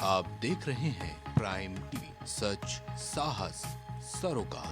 आप देख रहे हैं प्राइम टीवी, सच साहस सरोकार।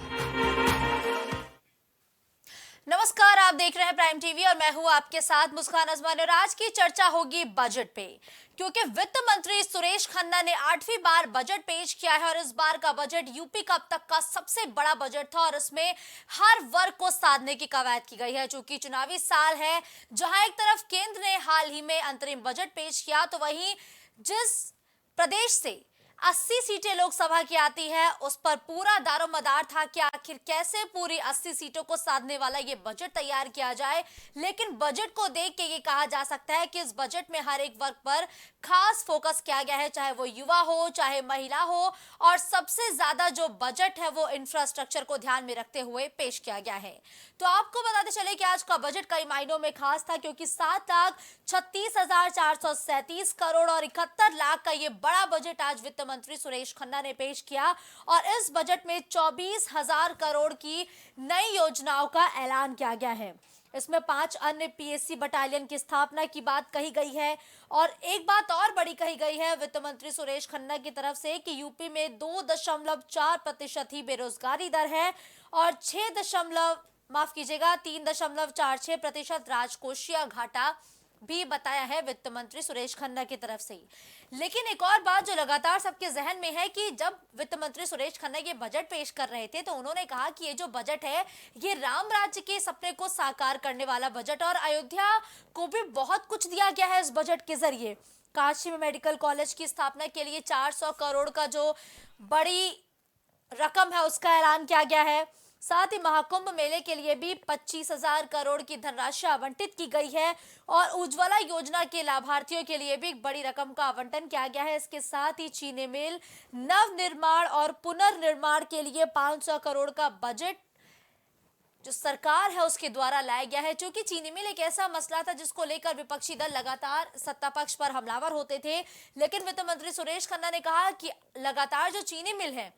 नमस्कार, आप देख रहे हैं प्राइम टीवी और मैं हूं आपके साथ मुस्कान अजमान। और आज की चर्चा होगी बजट पे, क्योंकि वित्त मंत्री सुरेश खन्ना ने 8वीं बार बजट पेश किया है और इस बार का बजट यूपी का अब तक का सबसे बड़ा बजट था और इसमें हर वर्ग को साधने की कवायद की गई है। चूंकि चुनावी साल है, जहां एक तरफ केंद्र ने हाल ही में अंतरिम बजट पेश किया, तो वहीं जिस प्रदेश से 80 सीटें लोकसभा की आती है, उस पर पूरा दारोमदार था कि आखिर कैसे पूरी 80 सीटों को साधने वाला ये बजट तैयार किया जाए। लेकिन बजट को देख के ये कहा जा सकता है कि इस बजट में हर एक वर्ग पर खास फोकस किया गया है, चाहे वो युवा हो, चाहे महिला हो, और सबसे ज्यादा जो बजट है वो इंफ्रास्ट्रक्चर को ध्यान में रखते हुए पेश किया गया है। तो आपको बताते चले कि आज का बजट कई मायनों में खास था, क्योंकि 7,36,437 करोड़ और 71 लाख का ये बड़ा बजट आज वित्त मंत्री सुरेश खन्ना ने पेश किया। और इस बजट में 24,000 करोड़ की नई योजनाओं का ऐलान किया गया है। इसमें 5 अन्य पीएससी बटालियन की स्थापना की बात कही गई है। और एक बात और बड़ी कही गई है वित्त मंत्री सुरेश खन्ना की तरफ से कि यूपी में 2.4% ही बेरोजगारी दर है और 3.46% राजकोषीय घाटा भी बताया है वित्त मंत्री सुरेश खन्ना की तरफ से। लेकिन एक और बात जो लगातार सबके जहन में है कि जब वित्त मंत्री सुरेश खन्ना ये बजट पेश कर रहे थे, तो उन्होंने कहा कि ये जो बजट है ये राम राज्य के सपने को साकार करने वाला बजट, और अयोध्या को भी बहुत कुछ दिया गया है इस बजट के जरिए। काशी में मेडिकल कॉलेज की स्थापना के लिए 400 करोड़ का जो बड़ी रकम है उसका ऐलान किया गया है। साथ ही महाकुंभ मेले के लिए भी 25,000 करोड़ की धनराशि आवंटित की गई है और उज्ज्वला योजना के लाभार्थियों के लिए भी एक बड़ी रकम का आवंटन किया गया है। इसके साथ ही चीनी मिल नव निर्माण और पुनर्निर्माण के लिए 500 करोड़ का बजट जो सरकार है उसके द्वारा लाया गया है। क्योंकि चीनी मिल एक ऐसा मसला था जिसको लेकर विपक्षी दल लगातार सत्ता पक्ष पर हमलावर होते थे, लेकिन वित्त मंत्री सुरेश खन्ना ने कहा कि लगातार जो चीनी मिल है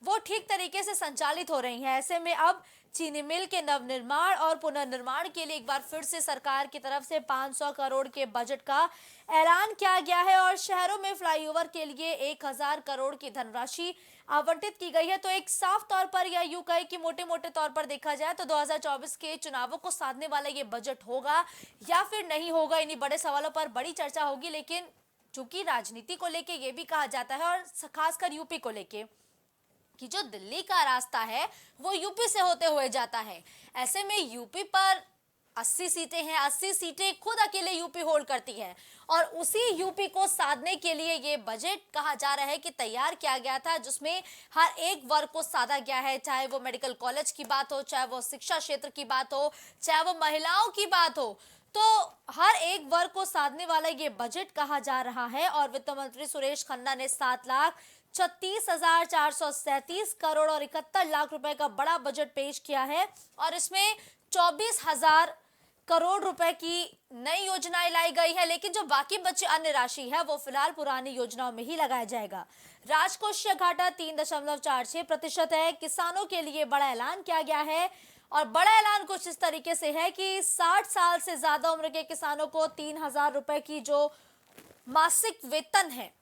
वो ठीक तरीके से संचालित हो रही है। ऐसे में अब चीनी मिल के नवनिर्माण और पुनर्निर्माण के लिए एक बार फिर से सरकार की तरफ से 500 करोड़ के बजट का ऐलान किया गया है और शहरों में फ्लाईओवर के लिए 1,000 करोड़ की धनराशि आवंटित की गई है। तो एक साफ तौर पर या यूं कहे कि मोटे मोटे तौर पर देखा जाए तो 2024 के चुनावों को साधने वाला ये बजट होगा या फिर नहीं होगा, इन्हीं बड़े सवालों पर बड़ी चर्चा होगी। लेकिन चूंकि राजनीति को लेके ये भी कहा जाता है और खासकर यूपी को लेके कि जो दिल्ली का रास्ता है वो यूपी से होते हुए जाता है, ऐसे में यूपी पर 80 सीटें हैं, 80 सीटें खुद अकेले यूपी होल्ड करती है और उसी यूपी को साधने के लिए ये बजट कहा जा रहा है कि तैयार किया गया था, जिसमें हर एक वर्ग को साधा गया है। चाहे वो मेडिकल कॉलेज की बात हो, चाहे वो शिक्षा क्षेत्र की बात हो, चाहे वो महिलाओं की बात हो, तो हर एक वर्ग को साधने वाला ये बजट कहा जा रहा है। और वित्त मंत्री सुरेश खन्ना ने 7,36,437 करोड़ और 71 लाख रुपए का बड़ा बजट पेश किया है और इसमें 24,000 करोड़ रुपए की नई योजनाएं लाई गई है। लेकिन जो बाकी बची अन्य राशि है वो फिलहाल पुरानी योजनाओं में ही लगाया जाएगा। राजकोषीय घाटा 3.46% है। किसानों के लिए बड़ा ऐलान किया गया है और बड़ा ऐलान कुछ इस तरीके से है कि 60 साल से ज्यादा उम्र के किसानों को 3,000 रुपए की जो मासिक वेतन है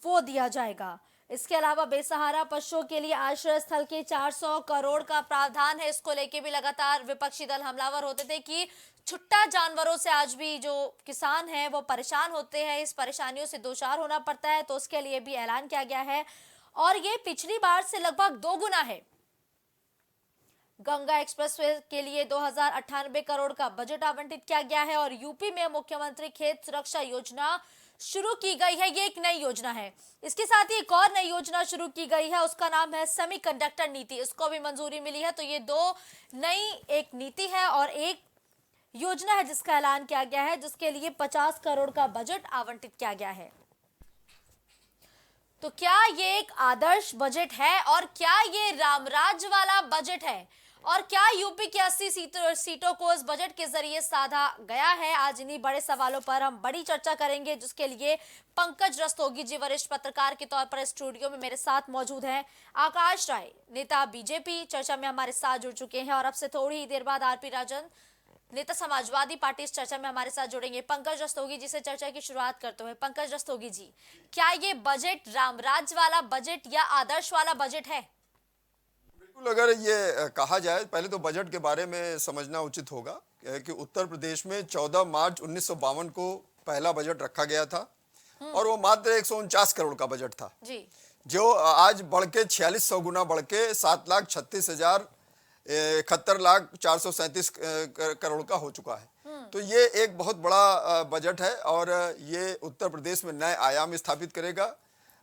वो दिया जाएगा। इसके अलावा बेसहारा पशुओं के लिए आश्रय स्थल के 400 करोड़ का प्रावधान है। इसको लेके भी लगातार विपक्षी दल हमलावर होते थे कि छुट्टा जानवरों से आज भी जो किसान हैं वो परेशान होते हैं, इस परेशानियों से दो चार होना पड़ता है, तो उसके लिए भी ऐलान किया गया है और ये पिछली बार से लगभग 2 गुना है। गंगा एक्सप्रेसवे के लिए 2,098 करोड़ का बजट आवंटित किया गया है और यूपी में मुख्यमंत्री खेत सुरक्षा योजना शुरू की गई है। ये एक नई योजना है। इसके साथ ही एक और नई योजना शुरू की गई है, उसका नाम है सेमीकंडक्टर नीति। इसको भी मंजूरी मिली है। तो ये दो नई एक नीति है और एक योजना है जिसका ऐलान किया गया है, जिसके लिए 50 करोड़ का बजट आवंटित किया गया है। तो क्या ये एक आदर्श बजट है और क्या ये रामराज्य वाला बजट है और क्या यूपी की 80 सीटों को इस बजट के जरिए साधा गया है? आज इन्हीं बड़े सवालों पर हम बड़ी चर्चा करेंगे, जिसके लिए पंकज रस्तोगी जी वरिष्ठ पत्रकार के तौर पर स्टूडियो में मेरे साथ मौजूद हैं। आकाश राय नेता बीजेपी चर्चा में हमारे साथ जुड़ चुके हैं और अब से थोड़ी ही देर बाद आरपी राजन नेता समाजवादी पार्टी इस चर्चा में हमारे साथ जुड़ेंगे, पंकज रस्तोगी जी से चर्चा की शुरुआत करते हुए। पंकज रस्तोगी जी, क्या ये बजट रामराज वाला बजट या आदर्श वाला बजट है? बिल्कुल, अगर ये कहा जाए, पहले तो बजट के बारे में समझना उचित होगा कि उत्तर प्रदेश में 14 मार्च 1952 को पहला बजट रखा गया था और वो मात्र 149 करोड़ का बजट था, जी। जो आज बढ़ के 4600 गुना बढ़ के 7,36,71,437 करोड़ का हो चुका है। तो ये एक बहुत बड़ा बजट है और ये उत्तर प्रदेश में नए आयाम स्थापित करेगा।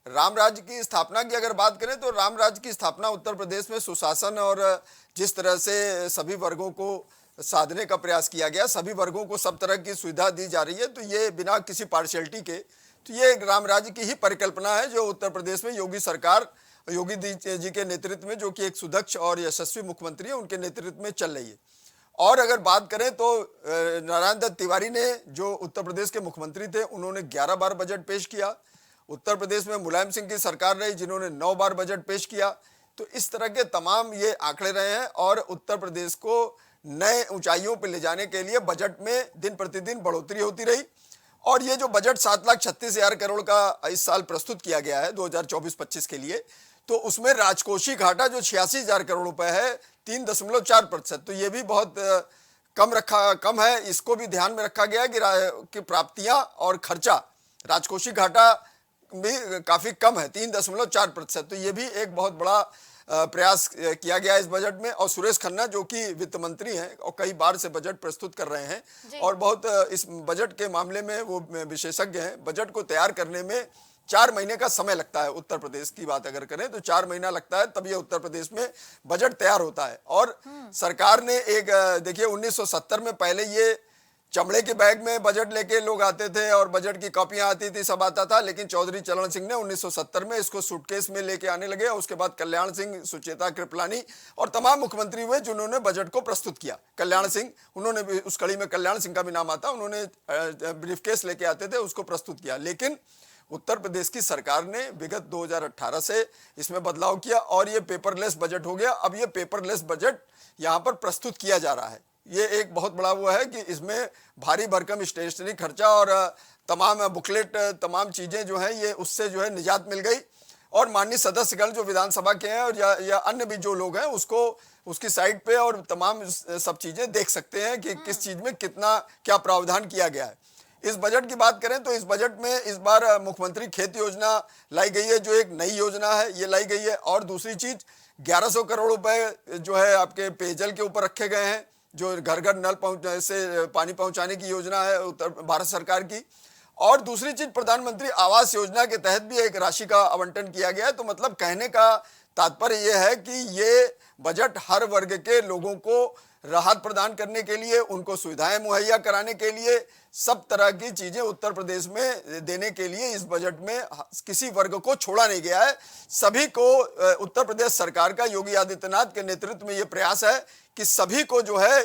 राम राज्य की स्थापना की अगर बात करें तो राम राज्य की स्थापना उत्तर प्रदेश में सुशासन और जिस तरह से सभी वर्गों को साधने का प्रयास किया गया, सभी वर्गों को सब तरह की सुविधा दी जा रही है, तो ये बिना किसी पार्शियलिटी के, तो ये एक राम राज्य की ही परिकल्पना है जो उत्तर प्रदेश में योगी सरकार, योगी जी के नेतृत्व में, जो कि एक सुदक्ष और यशस्वी मुख्यमंत्री है, उनके नेतृत्व में चल रही है। और अगर बात करें तो नारायण दत्त तिवारी ने, जो उत्तर प्रदेश के मुख्यमंत्री थे, उन्होंने 11 बार बजट पेश किया। उत्तर प्रदेश में मुलायम सिंह की सरकार रही जिन्होंने 9 बार बजट पेश किया। तो इस तरह के तमाम ये आंकड़े रहे हैं और उत्तर प्रदेश को नए ऊंचाइयों पर ले जाने के लिए बजट में दिन प्रतिदिन बढ़ोतरी होती रही। और ये जो बजट 7,36,000 करोड़ का इस साल प्रस्तुत किया गया है 2024-25 के लिए, तो उसमें राजकोषीय घाटा जो 86,000 करोड़ रुपए है, 3.4%, तो ये भी बहुत कम है। इसको भी ध्यान में रखा गया है कि प्राप्तियां और खर्चा, राजकोषीय घाटा भी काफी कम है, 3.4%, तो ये भी एक बहुत बड़ा प्रयास किया गया इस बजट में। और सुरेश खन्ना जो कि वित्त मंत्री हैं और कई बार से बजट प्रस्तुत कर रहे हैं और बहुत इस बजट के मामले में वो विशेषज्ञ हैं। बजट को तैयार करने में 4 महीने का समय लगता है। उत्तर प्रदेश की बात अगर करें तो 4 महीना लगता है, तब ये उत्तर प्रदेश में बजट तैयार होता है। और सरकार ने एक, देखिए 1970 में पहले ये चमड़े के बैग में बजट लेके लोग आते थे और बजट की कॉपियां आती थी, सब आता था, लेकिन चौधरी चरण सिंह ने 1970 में इसको सूटकेस में लेके आने लगे। और उसके बाद कल्याण सिंह, सुचेता कृपलानी और तमाम मुख्यमंत्री हुए जिन्होंने बजट को प्रस्तुत किया। कल्याण सिंह, उन्होंने भी, उस कड़ी में कल्याण सिंह का भी नाम आता, उन्होंने ब्रीफकेस लेके आते थे, उसको प्रस्तुत किया। लेकिन उत्तर प्रदेश की सरकार ने विगत 2018 से इसमें बदलाव किया और ये पेपरलेस बजट हो गया। अब ये पेपरलेस बजट यहाँ पर प्रस्तुत किया जा रहा है। ये एक बहुत बड़ा वो है कि इसमें भारी भरकम स्टेशनरी खर्चा और तमाम बुकलेट, तमाम चीजें जो है, ये उससे जो है निजात मिल गई। और माननीय सदस्यगण जो विधानसभा के हैं और या अन्य भी जो लोग हैं, उसको उसकी साइट पे और तमाम सब चीजें देख सकते हैं कि किस चीज में कितना क्या प्रावधान किया गया है। इस बजट की बात करें तो इस बजट में इस बार मुख्यमंत्री खेत योजना लाई गई है, जो एक नई योजना है, ये लाई गई है। और दूसरी चीज 1100 करोड़ रुपए जो है आपके पेयजल के ऊपर रखे गए हैं, जो घर घर नल से पानी पहुंचाने की योजना है उत्तर भारत सरकार की। और दूसरी चीज, प्रधानमंत्री आवास योजना के तहत भी एक राशि का आवंटन किया गया है। तो मतलब कहने का तात्पर्य यह है कि ये बजट हर वर्ग के लोगों को राहत प्रदान करने के लिए, उनको सुविधाएं मुहैया कराने के लिए, सब तरह की चीजें उत्तर प्रदेश में देने के लिए इस बजट में किसी वर्ग को छोड़ा नहीं गया है। सभी को, उत्तर प्रदेश सरकार का योगी आदित्यनाथ के नेतृत्व में ये प्रयास है कि सभी को जो है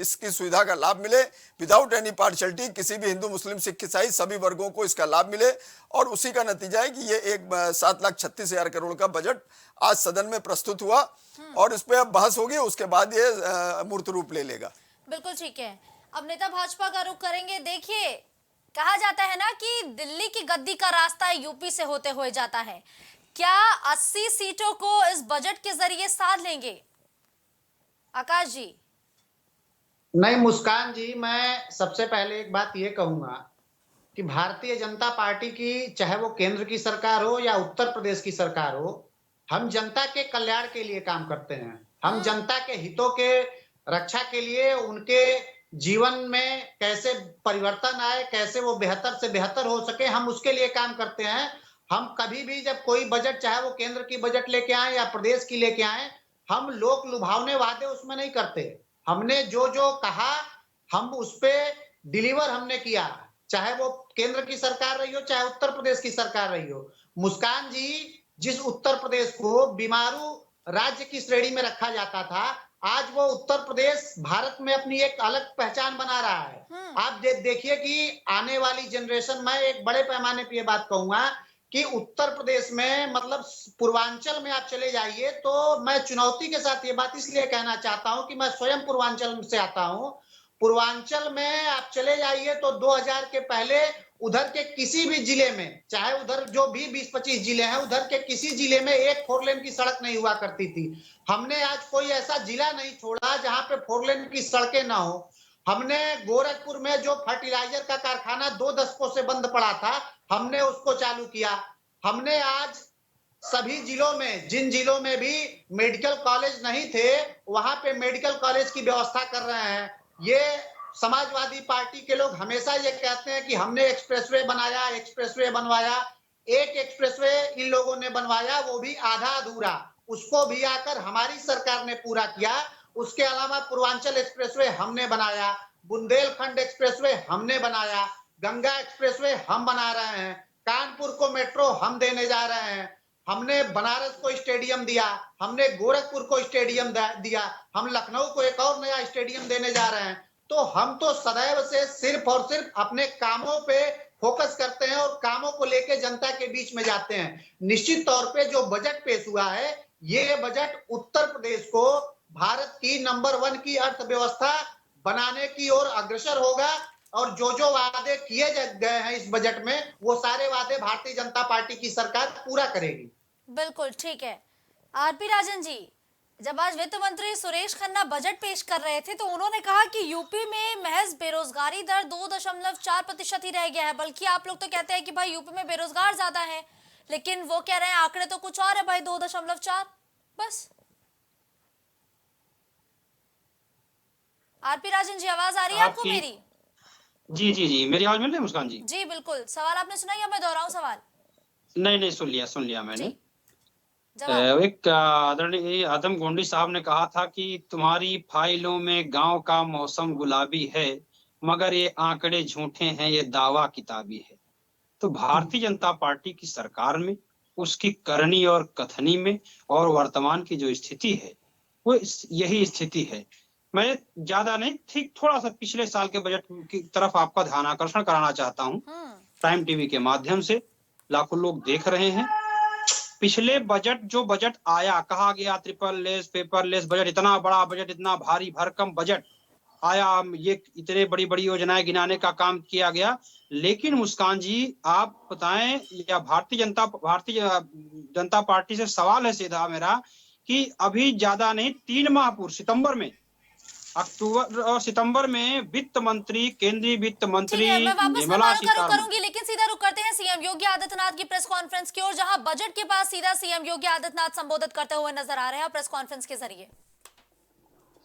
इसकी सुविधा का लाभ मिले, विदाउट एनी पार्शियलिटी, किसी भी हिंदू, मुस्लिम, सिख, ईसाई, सभी वर्गों को इसका लाभ मिले। और उसी का नतीजा है कि ये एक 7,36,000 करोड़ का बजट आज सदन में प्रस्तुत हुआ और इस पे अब बहस होगी, उसके बाद ये मूर्त रूप ले लेगा। बिल्कुल ठीक है। अब नेता भाजपा का रुख करेंगे। देखिए, कहा जाता है ना कि दिल्ली की गद्दी का रास्ता यूपी से होते हुए जाता है। क्या 80 सीटों को इस बजट के जरिए साध लेंगे आकाश जी? नहीं मुस्कान जी, मैं सबसे पहले एक बात ये कहूंगा कि भारतीय जनता पार्टी की, चाहे वो केंद्र की सरकार हो या उत्तर प्रदेश की सरकार हो, हम जनता के कल्याण के लिए काम करते हैं। हम जनता के हितों के रक्षा के लिए, उनके जीवन में कैसे परिवर्तन आए, कैसे वो बेहतर से बेहतर हो सके, हम उसके लिए काम करते हैं। हम कभी भी जब कोई बजट, चाहे वो केंद्र की बजट लेके आए या प्रदेश की लेके आए, हम लोक लुभावने वादे उसमें नहीं करते। हमने जो जो कहा, हम उस पे डिलीवर हमने किया, चाहे वो केंद्र की सरकार रही हो, चाहे उत्तर प्रदेश की सरकार रही हो। मुस्कान जी, जिस उत्तर प्रदेश को बीमारू राज्य की श्रेणी में रखा जाता था, आज वो उत्तर प्रदेश भारत में अपनी एक अलग पहचान बना रहा है। आप देखिए कि आने वाली जनरेशन, मैं एक बड़े पैमाने पे ये बात कहूंगा कि उत्तर प्रदेश में, मतलब पूर्वांचल में आप चले जाइए, तो मैं चुनौती के साथ ये बात इसलिए कहना चाहता हूं कि मैं स्वयं पूर्वांचल से आता हूं। पूर्वांचल में आप चले जाइए तो 2000 के पहले उधर के किसी भी जिले में, चाहे उधर जो भी 20-25 जिले हैं, उधर के किसी जिले में एक 4 लेन की सड़क नहीं हुआ करती थी। हमने आज कोई ऐसा जिला नहीं छोड़ा जहां पे 4 लेन की सड़कें ना हो। हमने गोरखपुर में जो फर्टिलाइजर का कारखाना 2 दशकों से बंद पड़ा था, हमने उसको चालू किया। हमने आज सभी जिलों में, जिन जिलों में भी मेडिकल कॉलेज नहीं थे, वहां पे मेडिकल कॉलेज की व्यवस्था कर रहे हैं। ये समाजवादी पार्टी के लोग हमेशा ये कहते हैं कि हमने एक्सप्रेसवे बनाया, एक्सप्रेसवे बनवाया। एक एक्सप्रेसवे इन लोगों ने बनवाया, वो भी आधा अधूरा, उसको भी आकर हमारी सरकार ने पूरा किया। उसके अलावा पूर्वांचल एक्सप्रेसवे हमने बनाया, बुंदेलखंड एक्सप्रेसवे हमने बनाया, गंगा एक्सप्रेसवे हम बना रहे हैं, कानपुर को मेट्रो हम देने जा रहे हैं, हमने बनारस को स्टेडियम दिया, हमने गोरखपुर को स्टेडियम दिया, हम लखनऊ को एक और नया स्टेडियम देने जा रहे हैं। तो हम तो सदैव से सिर्फ और सिर्फ अपने कामों पे फोकस करते हैं और कामों को लेके जनता के बीच में जाते हैं। निश्चित तौर पे जो बजट पेश हुआ है, ये बजट उत्तर प्रदेश को भारत की नंबर 1 की अर्थव्यवस्था बनाने की ओर अग्रसर होगा और जो वादे किए गए हैं इस बजट में, वो सारे वादे भारतीय जनता पार्टी की सरकार पूरा करेगी। बिल्कुल ठीक है। आरपी राजन जी, जब आज वित्त मंत्री सुरेश खन्ना बजट पेश कर रहे थे तो उन्होंने कहा कि यूपी में महज बेरोजगारी दर 2.4% ही रह गया है, बल्कि आप लोग तो कहते हैं कि भाई यूपी में बेरोजगार ज्यादा है, लेकिन वो कह रहे हैं आंकड़े तो कुछ और है भाई, 2.4 बस। आरपी राजन जी, आवाज आ रही है आपको मेरी? जी जी जी, मेरी आवाज मिल रही है मुस्कान जी? जी बिल्कुल। सवाल आपने सुना या मैं दोहराऊं सवाल? नहीं, सुन लिया मैंने। जवाब। आदरणीय आदम गोंडी साहब ने कहा था कि तुम्हारी फाइलों में गांव का मौसम गुलाबी है, मगर ये आंकड़े झूठे हैं, ये दावा किताबी है। तो भारतीय जनता पार्टी की सरकार में, उसकी करनी और कथनी में और वर्तमान की जो स्थिति है, वो यही स्थिति है। मैं ज्यादा नहीं, ठीक थोड़ा सा पिछले साल के बजट की तरफ आपका ध्यान आकर्षण कराना चाहता हूँ। प्राइम टीवी के माध्यम से लाखों लोग देख रहे हैं। पिछले बजट, जो बजट आया, कहा गया ट्रिपल पेपरलेस बजट, इतना बड़ा बजट, इतना भारी भरकम बजट आया, ये इतने बड़ी बड़ी योजनाएं गिनाने का काम किया गया। लेकिन मुस्कान जी, आप बताएं, या भारतीय जनता पार्टी से सवाल है सीधा मेरा कि अभी ज्यादा नहीं, 3 माह पूर्व सितंबर में, अक्टूबर और सितंबर में वित्त मंत्री, केंद्रीय वित्त मंत्री निर्मला सीतारमण करूंगी, लेकिन सीधा रुक करते हैं सीएम योगी आदित्यनाथ की प्रेस कॉन्फ्रेंस की ओर, जहां बजट के पास सीधा सीएम योगी आदित्यनाथ संबोधित करते हुए नजर आ रहे हैं प्रेस कॉन्फ्रेंस के जरिए।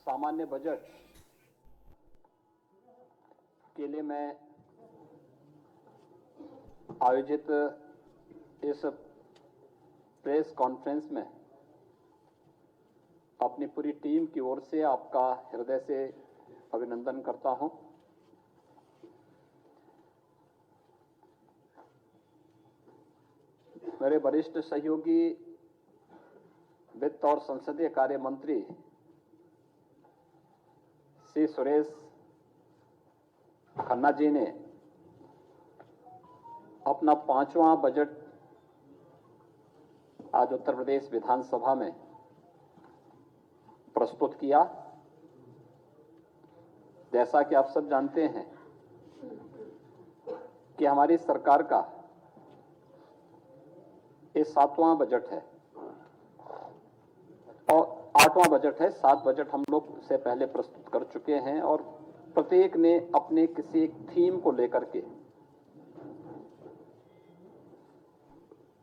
सामान्य बजट के लिए मैं आयोजित इस प्रेस कॉन्फ्रेंस में अपनी पूरी टीम की ओर से आपका हृदय से अभिनंदन करता हूं। मेरे वरिष्ठ सहयोगी वित्त और संसदीय कार्य मंत्री श्री सुरेश खन्ना जी ने अपना 5वां बजट आज उत्तर प्रदेश विधानसभा में प्रस्तुत किया। जैसा कि आप सब जानते हैं कि हमारी सरकार का ये 7वां बजट है और 8वां बजट है। 7 बजट हम लोग से पहले प्रस्तुत कर चुके हैं और प्रत्येक ने अपने किसी एक थीम को लेकर के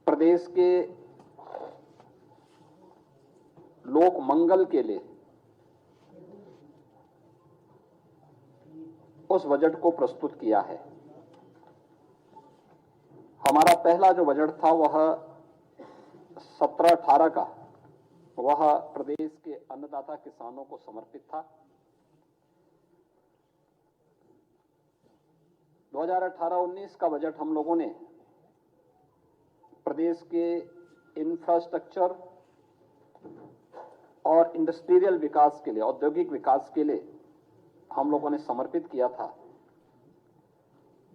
प्रदेश के लोक मंगल के लिए उस बजट को प्रस्तुत किया है। हमारा पहला जो बजट था वह 17-18 का, वह प्रदेश के अन्नदाता किसानों को समर्पित था। 2018-19 का बजट हम लोगों ने प्रदेश के इंफ्रास्ट्रक्चर और इंडस्ट्रियल विकास के लिए, औद्योगिक विकास के लिए हम लोगों ने समर्पित किया था।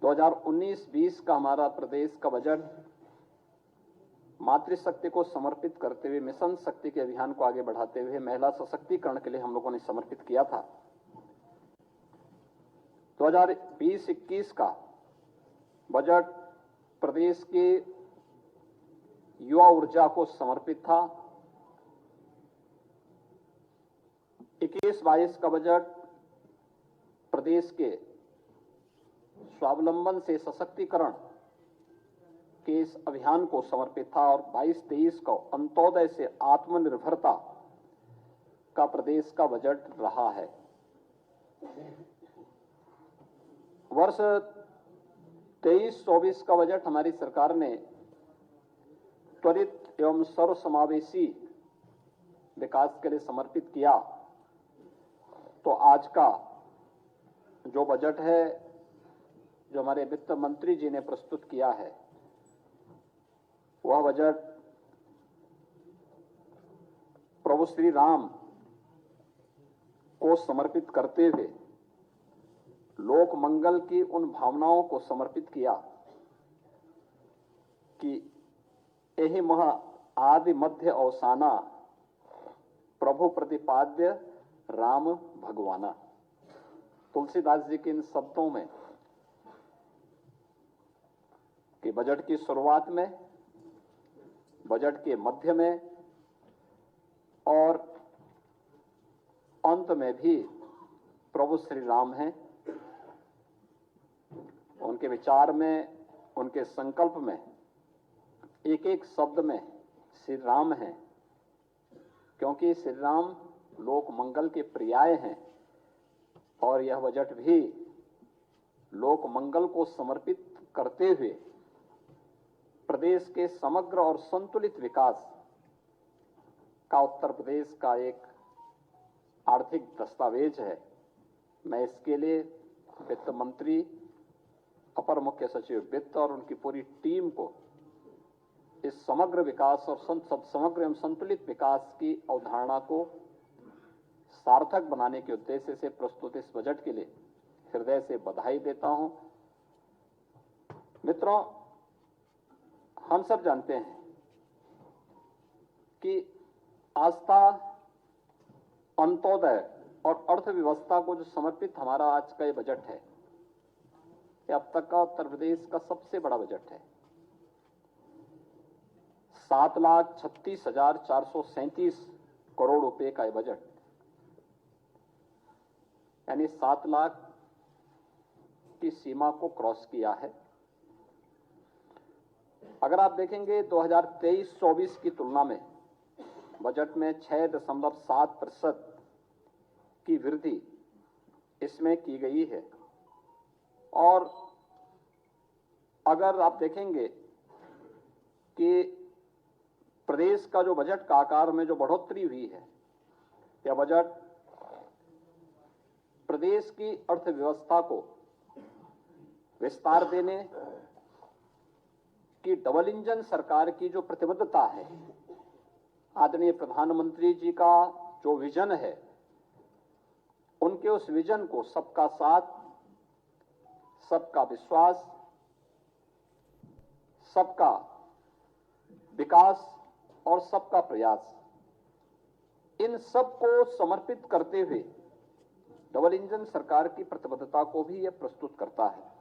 2019-20 का हमारा प्रदेश का बजट मातृशक्ति को समर्पित करते हुए, मिशन शक्ति के अभियान को आगे बढ़ाते हुए महिला सशक्तिकरण के लिए हम लोगों ने समर्पित किया था। 2020-21 का बजट प्रदेश के युवा ऊर्जा को समर्पित था। 21-22 का बजट प्रदेश के स्वावलंबन से सशक्तिकरण के इस अभियान को समर्पित था और 22-23 को अंत्योदय से आत्मनिर्भरता का प्रदेश का बजट रहा है। वर्ष 23-24 का बजट हमारी सरकार ने त्वरित एवं सर्वसमावेशी विकास के लिए समर्पित किया। तो आज का जो बजट है, जो हमारे वित्त मंत्री जी ने प्रस्तुत किया है, वह बजट प्रभु श्री राम को समर्पित करते हुए लोक मंगल की उन भावनाओं को समर्पित किया कि यही मह आदि मध्य अवसाना प्रभु प्रतिपाद्य राम भगवाना। तुलसीदास जी के इन शब्दों में कि बजट की शुरुआत में, बजट के मध्य में और अंत में भी प्रभु श्री राम हैं। उनके विचार में, उनके संकल्प में एक एक शब्द में श्री राम हैं, क्योंकि श्री राम लोक मंगल के पर्याय हैं और यह बजट भी लोक मंगल को समर्पित करते हुए प्रदेश के समग्र और संतुलित विकास का उत्तर प्रदेश का एक आर्थिक दस्तावेज है। मैं इसके लिए वित्त मंत्री, अपर मुख्य सचिव वित्त और उनकी पूरी टीम को इस समग्र विकास और समग्र एवं संतुलित विकास की अवधारणा को सार्थक बनाने के उद्देश्य से प्रस्तुत इस बजट के लिए हृदय से बधाई देता हूं। मित्रों, हम सब जानते हैं कि आस्था, अंत्योदय और अर्थव्यवस्था को जो समर्पित हमारा आज का ये बजट है, ये अब तक का उत्तर प्रदेश का सबसे बड़ा बजट है। 7,36,437 करोड़ रुपए का ये बजट, यानी 7 लाख की सीमा को क्रॉस किया है। अगर आप देखेंगे 2023-24 की तुलना में बजट में 6.7% की वृद्धि इसमें की गई है। और अगर आप देखेंगे कि प्रदेश का जो बजट का आकार में जो बढ़ोतरी हुई है, यह बजट प्रदेश की अर्थव्यवस्था को विस्तार देने की डबल इंजन सरकार की जो प्रतिबद्धता है, आदरणीय प्रधानमंत्री जी का जो विजन है, उनके उस विजन को सबका साथ, सबका विश्वास, सबका विकास और सबका प्रयास, इन सब को समर्पित करते हुए डबल इंजन सरकार की प्रतिबद्धता को भी यह प्रस्तुत करता है।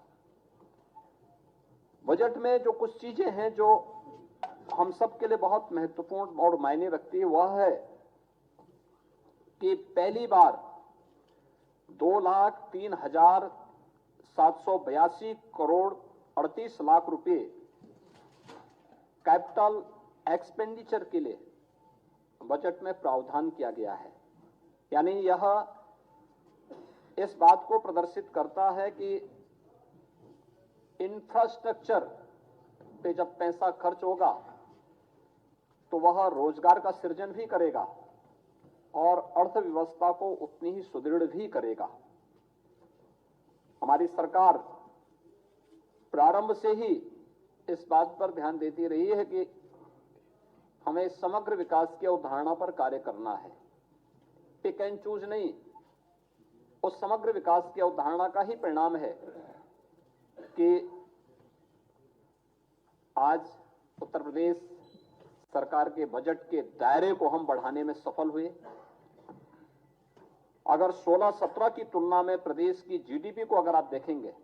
बजट में जो कुछ चीजें हैं जो हम सब के लिए बहुत महत्वपूर्ण और मायने रखती है, वह है कि पहली बार 2,03,782 करोड़ 38 लाख रुपए कैपिटल एक्सपेंडिचर के लिए बजट में प्रावधान किया गया है। यानी यह इस बात को प्रदर्शित करता है कि इंफ्रास्ट्रक्चर पे जब पैसा खर्च होगा तो वह रोजगार का सृजन भी करेगा और अर्थव्यवस्था को उतनी ही सुदृढ़ भी करेगा। हमारी सरकार प्रारंभ से ही इस बात पर ध्यान देती रही है कि हमें समग्र विकास की अवधारणा पर कार्य करना है, पिक एंड चूज नहीं। उस समग्र विकास की अवधारणा का ही परिणाम है कि आज उत्तर प्रदेश सरकार के बजट के दायरे को हम बढ़ाने में सफल हुए अगर 16-17 की तुलना में प्रदेश की जीडीपी को अगर आप देखेंगे,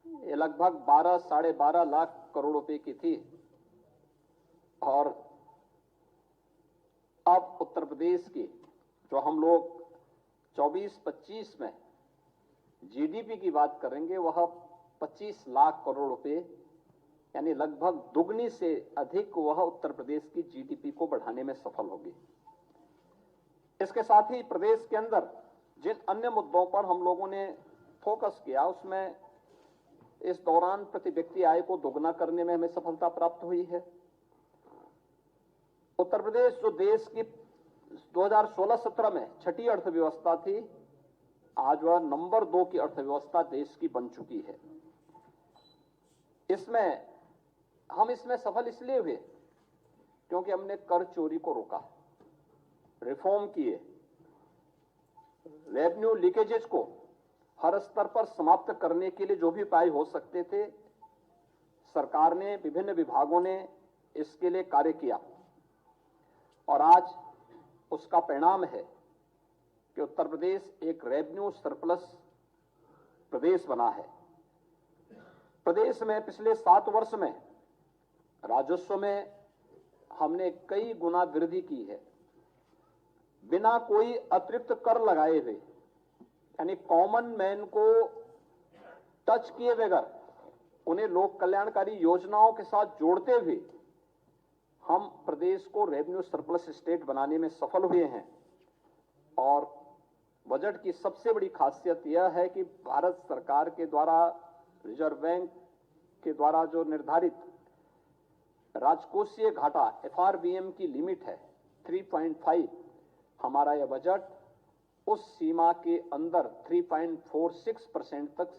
ये लगभग 12 साढ़े 12 लाख करोड़ रुपए की थी और अब उत्तर प्रदेश की जो हम लोग 24-25 में जीडीपी की बात करेंगे वह 25 लाख करोड़ रुपए यानी लगभग दुगनी से अधिक वह उत्तर प्रदेश की जीडीपी को बढ़ाने में सफल होगी। इसके साथ ही प्रदेश के अंदर जिन अन्य मुद्दों पर हम लोगों ने फोकस किया उसमें इस दौरान प्रति व्यक्ति आय को दोगुना करने में हमें सफलता प्राप्त हुई है। उत्तर प्रदेश जो देश की 2016-17 में छठी अर्थव्यवस्था थी, आज वह नंबर 2 की अर्थव्यवस्था देश की बन चुकी है। हम इसमें सफल इसलिए हुए क्योंकि हमने कर चोरी को रोका, रिफॉर्म किए, रेवेन्यू लीकेजेस को हर स्तर पर समाप्त करने के लिए जो भी उपाय हो सकते थे, सरकार ने, विभिन्न विभागों ने इसके लिए कार्य किया और आज उसका परिणाम है कि उत्तर प्रदेश एक रेवेन्यू सरप्लस प्रदेश बना है। प्रदेश में पिछले 7 वर्ष में राजस्व में हमने कई गुना वृद्धि की है, बिना कोई अतिरिक्त कर लगाए हुए, यानी कॉमन मैन को टच किए बगैर उन्हें लोक कल्याणकारी योजनाओं के साथ जोड़ते हुए हम प्रदेश को रेवेन्यू सरप्लस स्टेट बनाने में सफल हुए हैं। और बजट की सबसे बड़ी खासियत यह है कि भारत सरकार के द्वारा, रिजर्व बैंक के द्वारा जो निर्धारित राजकोषीय घाटा FRBM की लिमिट है 3.5, हमारा यह बजट उस सीमा के अंदर 3.46% तक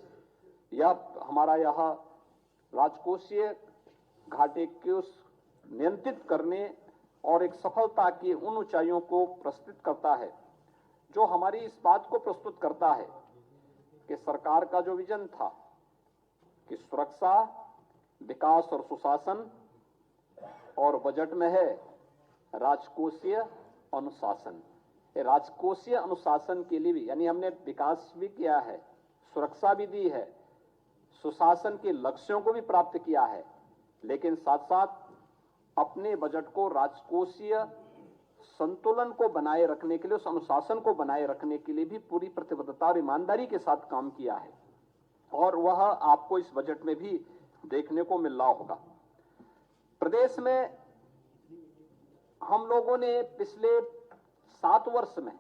हमारा यह राजकोषीय घाटे को नियंत्रित करने और एक सफलता की उन ऊंचाइयों को प्रस्तुत करता है, जो हमारी इस बात को प्रस्तुत करता है कि सरकार का जो विजन था कि सुरक्षा, विकास और सुशासन, और बजट में है राजकोषीय अनुशासन। राजकोषीय अनुशासन के लिए भी, यानी हमने विकास भी किया है, सुरक्षा भी दी है, सुशासन के लक्ष्यों को भी प्राप्त किया है, लेकिन साथ साथ अपने बजट को राजकोषीय संतुलन को बनाए रखने के लिए, उस अनुशासन को बनाए रखने के लिए भी पूरी प्रतिबद्धता और ईमानदारी के साथ काम किया है और वह आपको इस बजट में भी देखने को मिल रहा होगा। प्रदेश में हम लोगों ने पिछले 7 वर्ष में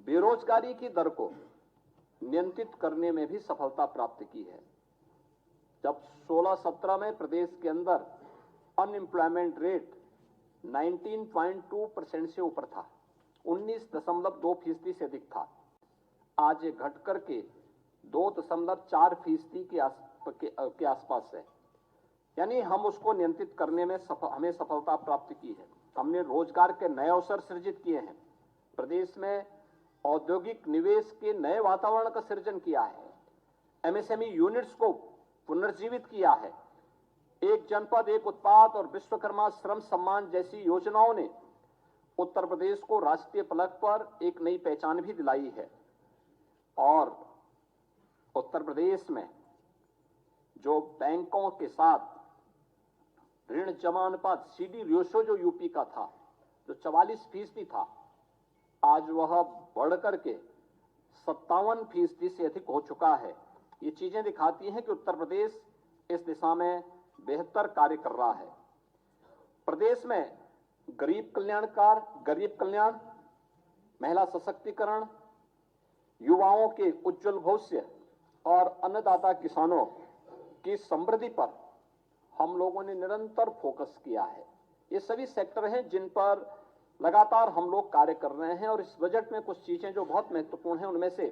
बेरोजगारी की दर को नियंत्रित करने में भी सफलता प्राप्त की है। जब 16-17 में प्रदेश के अंदर अनएम्प्लॉयमेंट रेट 19.2% से ऊपर था, 19.2% से अधिक था, आज ये घट करके 2.4% के आसपास है। यानी हम उसको नियंत्रित करने में हमें सफलता प्राप्त की है। हमने रोजगार के नए अवसर सृजित किए हैं, प्रदेश में औद्योगिक निवेश के नए वातावरण का सृजन किया है, MSME यूनिट्स को पुनर्जीवित किया है, एक जनपद एक उत्पाद और विश्वकर्मा श्रम सम्मान जैसी योजनाओं ने उत्तर प्रदेश को राष्ट्रीय पलक पर एक नई पहचान भी दिलाई है। और उत्तर प्रदेश में जो बैंकों के साथ ऋण जमा अनुपात CD रेशो जो यूपी का था, जो 44% था, आज वह बढ़कर के 57% से अधिक हो चुका है। ये चीजें दिखाती हैं कि उत्तर प्रदेश इस दिशा में बेहतर कार्य कर रहा है। प्रदेश में गरीब कल्याण, महिला सशक्तिकरण, युवाओं के उज्जवल भविष्य और अन्नदाता किसानों की समृद्धि पर हम लोगों ने निरंतर फोकस किया है। ये सभी सेक्टर हैं जिन पर लगातार हम लोग कार्य कर रहे हैं और इस बजट में कुछ चीजें जो बहुत महत्वपूर्ण हैं उनमें से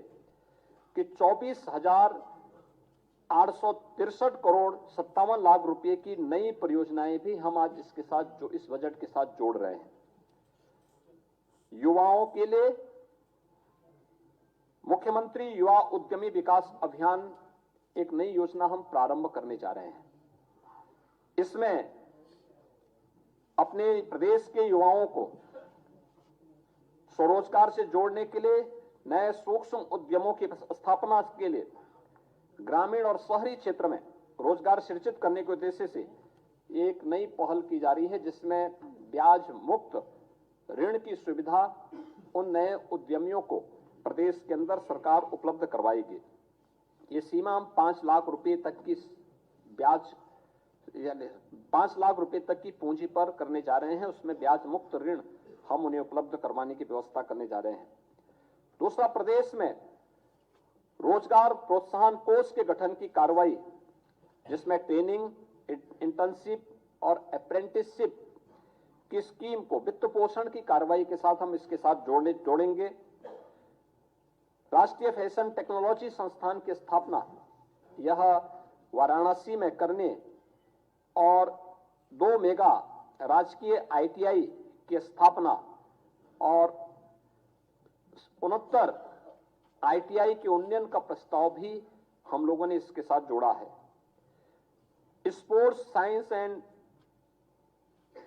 कि 24,863 करोड़ 57 लाख रुपए की नई परियोजनाएं भी हम आज इसके साथ जो इस बजट के साथ जोड़ रहे हैं। युवाओं के लिए मुख्यमंत्री युवा उद्यमी विकास अभियान एक नई योजना हम प्रारंभ करने जा रहे हैं। इसमें अपने प्रदेश के युवाओं को स्वरोजगार से जोड़ने के लिए, नए सूक्ष्म उद्यमों की स्थापना के लिए ग्रामीण और शहरी क्षेत्र में रोजगार सृजित करने के उद्देश्य से एक नई पहल की जा रही है, जिसमें ब्याज मुक्त ऋण की सुविधा उन नए उद्यमियों को प्रदेश के अंदर सरकार उपलब्ध करवाएगी। ये सीमा हम 5 लाख रुपए तक की ब्याज यानी 5 लाख रुपए तक की पूंजी पर करने जा रहे हैं। उसमें ब्याज मुक्त ऋण हम उन्हें उपलब्ध करवाने की व्यवस्था करने जा रहे हैं। दूसरा, प्रदेश में रोजगार प्रोत्साहन कोष के गठन की कार्रवाई, जिसमें ट्रेनिंग, इंटर्नशिप और अप्रेंटिसशिप की स्कीम को वित्त पोषण की कार्रवाई के साथ हम इसके साथ जोड़ेंगे। राष्ट्रीय फैशन टेक्नोलॉजी संस्थान की स्थापना यह वाराणसी में करने और 2 मेगा राजकीय ITI की स्थापना और 69 ITI के उन्नयन का प्रस्ताव भी हम लोगों ने इसके साथ जोड़ा है। Sports science and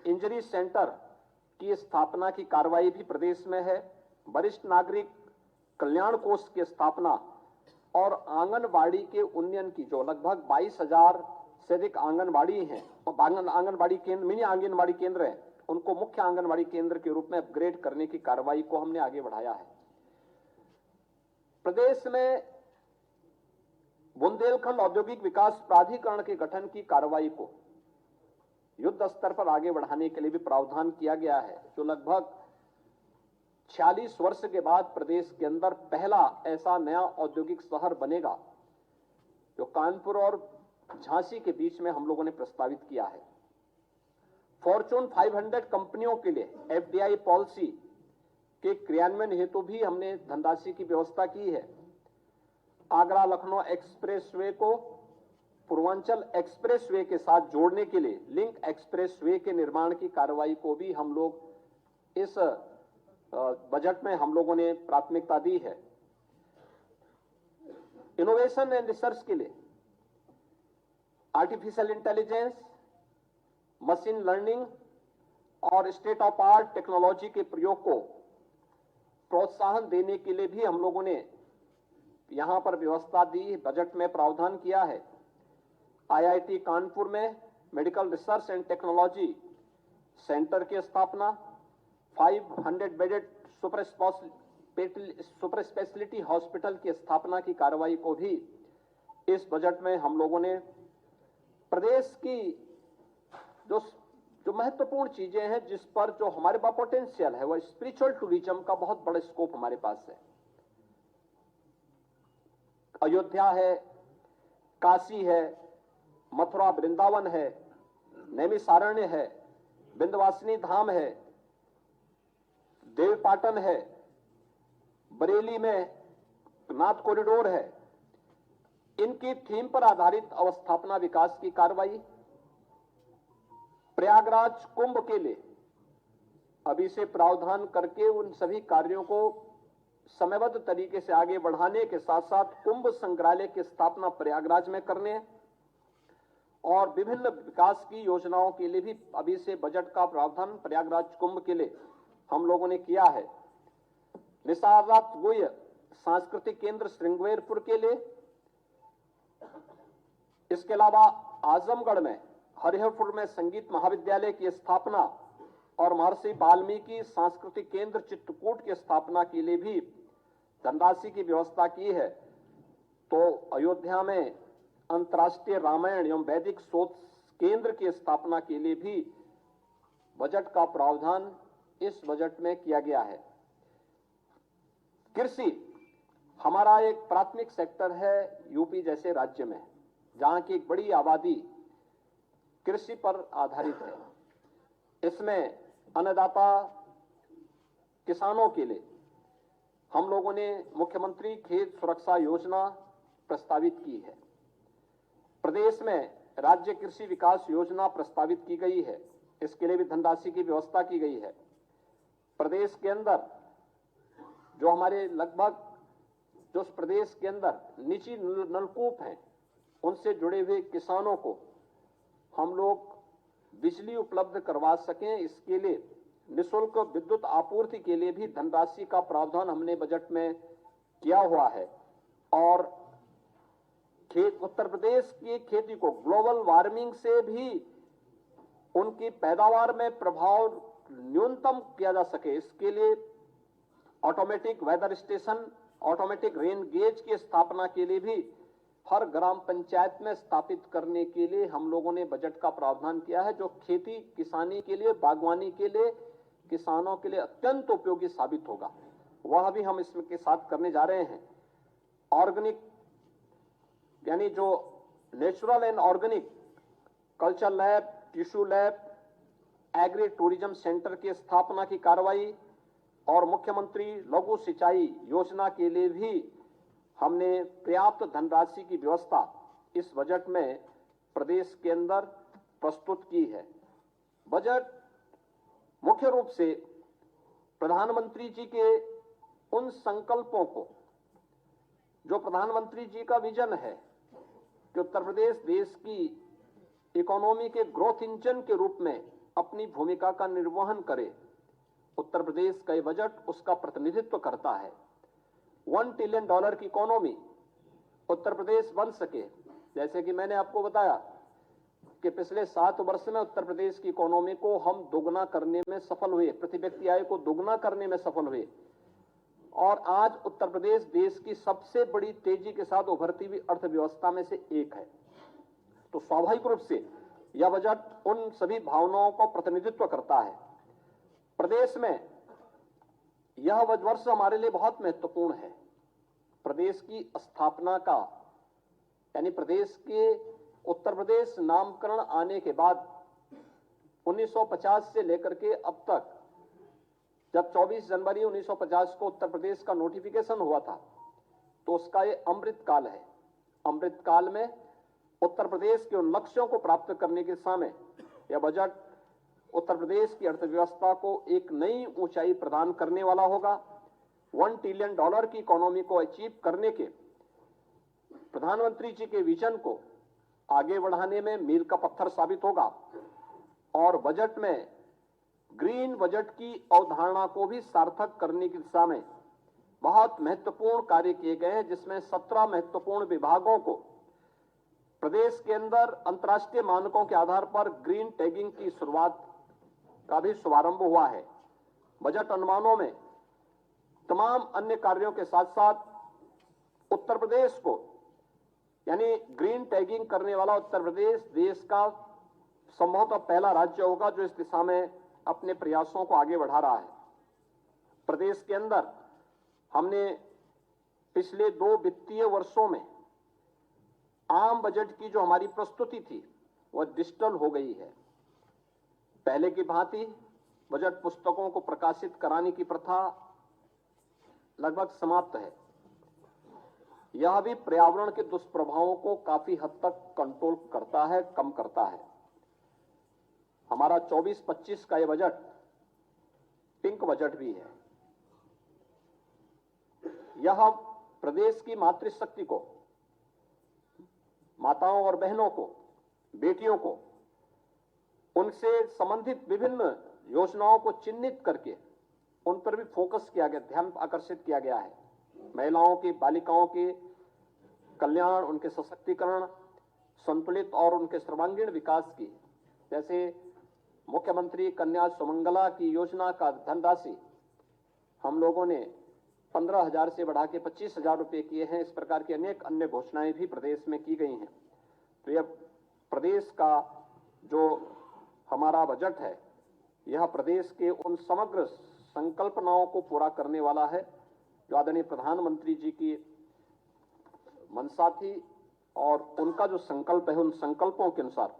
injury centre की स्थापना की कार्रवाई भी प्रदेश में है। वरिष्ठ नागरिक कल्याण कोष की स्थापना और आंगनबाड़ी के उन्नयन की, जो लगभग 22,000 से अधिक आंगनबाड़ी हैं, आंगनबाड़ी केंद्र, मिनी आंगनबाड़ी केंद्र हैं, उनको मुख्य आंगनबाड़ी केंद्र के रूप में अपग्रेड करने की कार्रवाई को हमने आगे बढ़ाया है। प्रदेश में बुंदेलखंड औद्योगिक विकास प्राधिकरण के गठन की कार्रवाई को युद्ध स्तर पर आगे बढ़ाने के लिए भी प्रावधान किया गया है, जो लगभग 46 वर्ष के बाद प्रदेश के अंदर पहला ऐसा नया औद्योगिक शहर बनेगा, जो कानपुर और झांसी के बीच में हम लोगों ने प्रस्तावित किया है। फॉर्चून 500 कंपनियों के लिए FDI पॉलिसी के क्रियान्वयन हेतु भी हमने धनराशि की व्यवस्था की है। आगरा लखनऊ एक्सप्रेसवे को पूर्वांचल एक्सप्रेसवे के साथ जोड़ने के लिए लिंक एक्सप्रेसवे के निर्माण की कार्रवाई को भी हम लोग इस बजट में हम लोगों ने प्राथमिकता दी है। इनोवेशन एंड रिसर्च के लिए आर्टिफिशियल इंटेलिजेंस, मशीन लर्निंग और स्टेट ऑफ आर्ट टेक्नोलॉजी के प्रयोग को प्रोत्साहन देने के लिए भी हम लोगों ने यहां पर व्यवस्था दी, बजट में प्रावधान किया है। IIT कानपुर में medical research and technology centre की स्थापना, 500 बेडेड सुपर स्पेशलिटी हॉस्पिटल की स्थापना की कार्रवाई को भी इस बजट में हम लोगों ने प्रदेश की जो महत्वपूर्ण चीजें हैं, जिस पर जो हमारे पास पोटेंशियल है, वह स्पिरिचुअल टूरिज्म का बहुत बड़ा स्कोप हमारे पास है। अयोध्या है, काशी है, मथुरा वृंदावन है, नैमिषारण्य है, विंध्यवासिनी धाम है, देवपाटन है, बरेली में नाथ कॉरिडोर है। इनकी थीम पर आधारित अवस्थापना विकास की कार्रवाई, प्रयागराज कुंभ के लिए अभी से प्रावधान करके उन सभी कार्यों को समयबद्ध तरीके से आगे बढ़ाने के साथ साथ कुंभ संग्रहालय की स्थापना प्रयागराज में करने और विभिन्न विकास की योजनाओं के लिए भी अभी से बजट का प्रावधान प्रयागराज कुंभ के लिए हम लोगों ने किया है। निसारनाथ गोय सांस्कृतिक केंद्र श्रृंगेरपुर के लिए, इसके अलावा आजमगढ़ में हरिहरपुर में संगीत महाविद्यालय की स्थापना और महर्षि वाल्मीकि सांस्कृतिक केंद्र चित्रकूट की स्थापना के लिए भी धनराशि की व्यवस्था की है। तो अयोध्या में अंतर्राष्ट्रीय रामायण एवं वैदिक शोध केंद्र की स्थापना के लिए भी बजट का प्रावधान इस बजट में किया गया है। कृषि हमारा एक प्राथमिक सेक्टर है यूपी जैसे राज्य में, जहां की एक बड़ी आबादी कृषि पर आधारित है। इसमें अन्नदाता किसानों के लिए हम लोगों ने मुख्यमंत्री खेत सुरक्षा योजना प्रस्तावित की है। प्रदेश में राज्य कृषि विकास योजना प्रस्तावित की गई है, इसके लिए भी धनराशि की व्यवस्था की गई है। प्रदेश के अंदर जो हमारे लगभग जो प्रदेश के अंदर निजी नलकूप हैं, उनसे जुड़े हुए किसानों को हम लोग बिजली उपलब्ध करवा सकें, इसके लिए निःशुल्क विद्युत आपूर्ति के लिए भी धनराशि का प्रावधान हमने बजट में किया हुआ है। और उत्तर प्रदेश की खेती को ग्लोबल वार्मिंग से भी उनकी पैदावार में प्रभाव न्यूनतम किया जा सके, इसके लिए automatic weather station, automatic rain gauge की स्थापना के लिए भी हर ग्राम पंचायत में स्थापित करने के लिए हम लोगों ने बजट का प्रावधान किया है, जो खेती किसानी के लिए, बागवानी के लिए, किसानों के लिए अत्यंत उपयोगी साबित होगा। वह भी हम इसके साथ करने जा रहे हैं। ऑर्गेनिक यानी जो natural and organic culture lab, tissue lab, agri tourism centre की स्थापना की कार्रवाई और मुख्यमंत्री लघु सिंचाई योजना के लिए भी हमने पर्याप्त धनराशि की व्यवस्था इस बजट में प्रदेश के अंदर प्रस्तुत की है। बजट मुख्य रूप से प्रधानमंत्री जी के उन संकल्पों को, जो प्रधानमंत्री जी का विजन है कि उत्तर प्रदेश देश की इकोनॉमी के ग्रोथ इंजन के रूप में अपनी भूमिका का निर्वहन करे, उत्तर प्रदेश का ये बजट उसका प्रतिनिधित्व करता है। $1 ट्रिलियन की इकोनॉमी उत्तर प्रदेश बन सके, जैसे कि मैंने आपको बताया कि पिछले 7 वर्ष में उत्तर प्रदेश की इकोनॉमी को हम दोगुना करने में सफल हुए, प्रति व्यक्ति आय को दोगुना करने में सफल हुए, और आज उत्तर प्रदेश देश की सबसे बड़ी तेजी के साथ उभरती हुई अर्थव्यवस्था में से एक है। तो स्वाभाविक रूप से यह बजट उन सभी भावनाओं को प्रतिनिधित्व करता है। प्रदेश में यह वर्ष हमारे लिए बहुत महत्वपूर्ण है। प्रदेश की स्थापना का, यानी प्रदेश के उत्तर प्रदेश नामकरण आने के बाद 1950 से लेकर के अब तक, जब 24 जनवरी 1950 को उत्तर प्रदेश का नोटिफिकेशन हुआ था, तो उसका ये अमृत काल है। अमृत काल में उत्तर प्रदेश के उन लक्ष्यों को प्राप्त करने के समय यह बजट उत्तर प्रदेश की अर्थव्यवस्था को एक नई ऊंचाई प्रदान करने वाला होगा। $1 ट्रिलियन की इकोनॉमी को अचीव करने के प्रधानमंत्री जी के विजन को आगे बढ़ाने में मील का पत्थर साबित होगा। और बजट में ग्रीन बजट की अवधारणा को भी सार्थक करने की दिशा में बहुत महत्वपूर्ण कार्य किए गए हैं, जिसमें 17 महत्वपूर्ण विभागों को प्रदेश के अंदर अंतर्राष्ट्रीय मानकों के आधार पर ग्रीन टैगिंग की शुरुआत का भी शुभारंभ हुआ है। बजट अनुमानों में तमाम अन्य कार्यों के साथ साथ उत्तर प्रदेश को, यानी ग्रीन टैगिंग करने वाला उत्तर प्रदेश देश का संभवतः पहला राज्य होगा जो इस दिशा में अपने प्रयासों को आगे बढ़ा रहा है। प्रदेश के अंदर हमने पिछले 2 वित्तीय वर्षों में आम बजट की जो हमारी प्रस्तुति थी वह डिजिटल हो गई है। पहले की भांति बजट पुस्तकों को प्रकाशित कराने की प्रथा लगभग समाप्त है। यह भी पर्यावरण के दुष्प्रभावों को काफी हद तक कंट्रोल करता है, कम करता है। हमारा 24-25 का यह बजट पिंक बजट भी है। यह प्रदेश की मातृशक्ति को, माताओं और बहनों को, बेटियों को, उनसे संबंधित विभिन्न योजनाओं को चिन्हित करके उन पर भी फोकस किया गया, ध्यान आकर्षित किया गया है। महिलाओं की, बालिकाओं के कल्याण, उनके सशक्तिकरण, संतुलित और उनके सर्वांगीण विकास की, जैसे मुख्यमंत्री कन्या सुमंगला की योजना का धनराशि हम लोगों ने 15,000 से बढ़ा के 25,000 रुपए किए हैं। इस प्रकार की अनेक अन्य घोषणाएं भी प्रदेश में की गई हैं। तो यह प्रदेश का जो हमारा बजट है, यह प्रदेश के उन समग्र संकल्पनाओं को पूरा करने वाला है जो आदरणीय प्रधानमंत्री जी की मंशा थी, और उनका जो संकल्प है, उन संकल्पों के अनुसार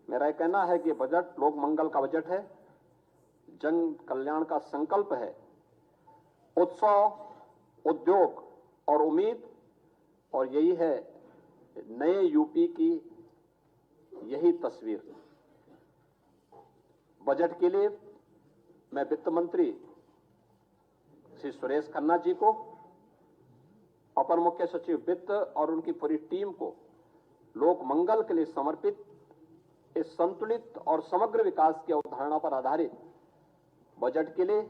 मेरा कहना है कि बजट लोक मंगल का बजट है, जन कल्याण का संकल्प है, उत्सव, उद्योग और उम्मीद, और यही है नए यूपी की यही तस्वीर। बजट के लिए मैं वित्त मंत्री श्री सुरेश खन्ना जी को, अपर मुख्य सचिव वित्त और उनकी पूरी टीम को लोक मंगल के लिए समर्पित इस संतुलित और समग्र विकास की अवधारणा पर आधारित बजट के लिए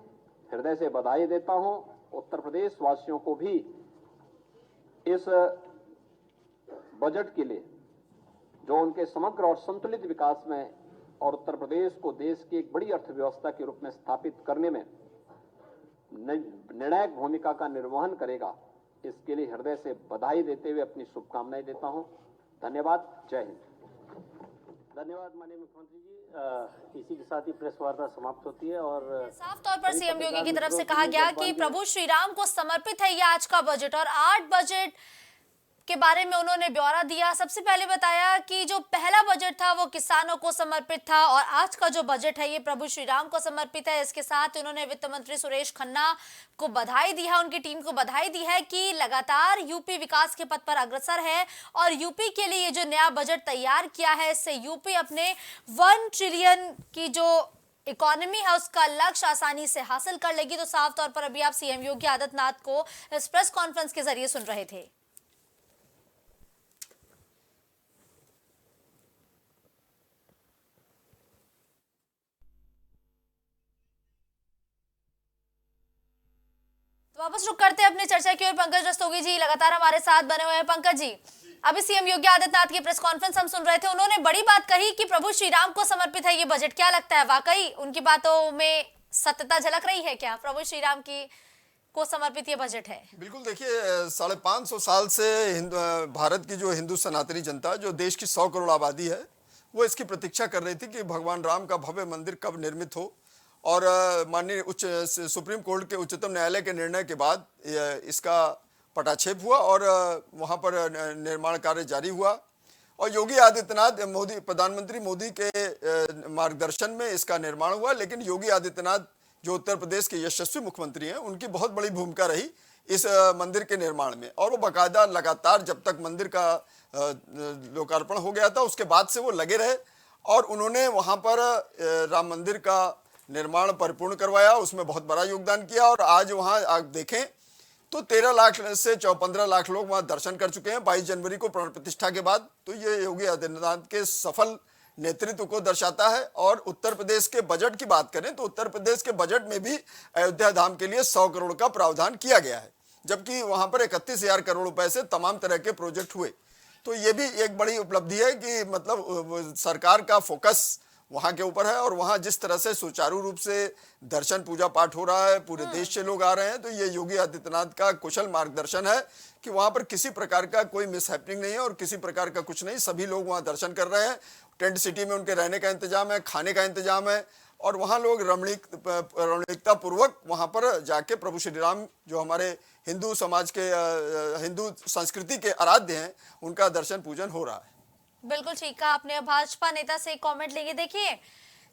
हृदय से बधाई देता हूं। उत्तर प्रदेश वासियों को भी इस बजट के लिए जो उनके समग्र और संतुलित विकास में और उत्तर प्रदेश को देश की एक बड़ी अर्थव्यवस्था के रूप में स्थापित करने में निर्णायक भूमिका का निर्वहन करेगा, इसके लिए हृदय से बधाई देते हुए अपनी शुभकामनाएं देता हूं। धन्यवाद। जय हिंद। धन्यवाद माननीय मुख्यमंत्री जी। इसी के साथ ही प्रेस वार्ता समाप्त होती है और साफ तौर पर सीएम योगी की तरफ से कहा गया कि प्रभु श्री राम को समर्पित है ये आज का बजट, और 8 बजट के बारे में उन्होंने ब्यौरा दिया। सबसे पहले बताया कि जो पहला बजट था वो किसानों को समर्पित था और आज का जो बजट है ये प्रभु श्री राम को समर्पित है। इसके साथ उन्होंने वित्त मंत्री सुरेश खन्ना को बधाई दी है, उनकी टीम को बधाई दी है कि लगातार यूपी विकास के पथ पर अग्रसर है और यूपी के लिए ये जो नया बजट तैयार किया है इससे यूपी अपने 1 ट्रिलियन की जो इकोनॉमी है उसका लक्ष्य आसानी से हासिल कर लेगी। तो साफ तौर पर अभी आप सीएम योगी आदित्यनाथ को इस प्रेस कॉन्फ्रेंस के जरिए सुन रहे थे। वापस रुक करते हैं अपनी चर्चा की ओर। पंकज रस्तोगी जी लगातार हमारे साथ बने हुए हैं। पंकज जी, अभी सीएम योगी आदित्यनाथ की प्रेस कॉन्फ्रेंस हम सुन रहे थे, उन्होंने बड़ी बात कही कि प्रभु श्री राम को समर्पित है ये बजट। क्या लगता है वाकई उनकी बातों में सत्यता झलक रही है क्या? प्रभु श्री राम की को समर्पित ये बजट है? बिल्कुल। देखिए 550 साल से भारत की जो हिंदू सनातनी जनता, जो देश की 100 करोड़ आबादी है, वो इसकी प्रतीक्षा कर रही थी कि भगवान राम का भव्य मंदिर कब निर्मित हो। और माननीय सुप्रीम कोर्ट के उच्चतम न्यायालय के निर्णय के बाद इसका पटाक्षेप हुआ और वहां पर निर्माण कार्य जारी हुआ और योगी आदित्यनाथ प्रधानमंत्री मोदी के मार्गदर्शन में इसका निर्माण हुआ। लेकिन योगी आदित्यनाथ जो उत्तर प्रदेश के यशस्वी मुख्यमंत्री हैं, उनकी बहुत बड़ी भूमिका रही इस मंदिर के निर्माण में और वो बाकायदा लगातार जब तक मंदिर का लोकार्पण हो गया था उसके बाद से वो लगे रहे और उन्होंने वहां पर राम मंदिर का निर्माण परिपूर्ण करवाया, उसमें बहुत बड़ा योगदान किया। और आज वहां आप देखें तो 13 लाख से 15 लाख लोग वहां दर्शन कर चुके हैं 22 जनवरी को प्राण प्रतिष्ठा के बाद। तो ये योगी आदित्यनाथ के सफल नेतृत्व को दर्शाता है। और उत्तर प्रदेश के बजट की बात करें तो उत्तर प्रदेश के बजट में भी अयोध्या धाम के लिए 100 करोड़ का प्रावधान किया गया है, जबकि वहां पर 31,000 करोड़ रुपए से तमाम तरह के प्रोजेक्ट हुए। तो ये भी एक बड़ी उपलब्धि है कि मतलब सरकार का फोकस वहां के ऊपर है और वहां जिस तरह से सुचारू रूप से दर्शन पूजा पाठ हो रहा है, पूरे देश से लोग आ रहे हैं। तो ये योगी आदित्यनाथ का कुशल मार्गदर्शन है कि वहां पर किसी प्रकार का कोई मिसहैपनिंग नहीं है और किसी प्रकार का कुछ नहीं, सभी लोग वहां दर्शन कर रहे हैं। टेंट सिटी में उनके रहने का इंतजाम है, खाने का इंतजाम है और वहां लोग रमणीकता पूर्वक वहां पर जाके प्रभु श्री राम जो हमारे हिंदू समाज के हिंदू संस्कृति के आराध्य हैं, उनका दर्शन पूजन हो रहा है। बिल्कुल ठीक कहा आपने। भाजपा नेता से एक कमेंट लेंगे। देखिए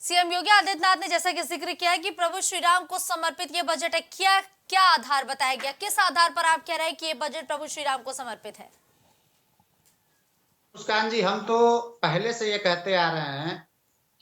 सीएम योगी आदित्यनाथ ने जैसा कि जिक्र किया है कि प्रभु श्री राम को समर्पित ये बजट है, क्या आधार बताया गया, किस आधार पर आप कह रहे हैं कि ये बजट प्रभु श्री राम को समर्पित है? मुस्कान जी, हम तो पहले से ये कहते आ रहे हैं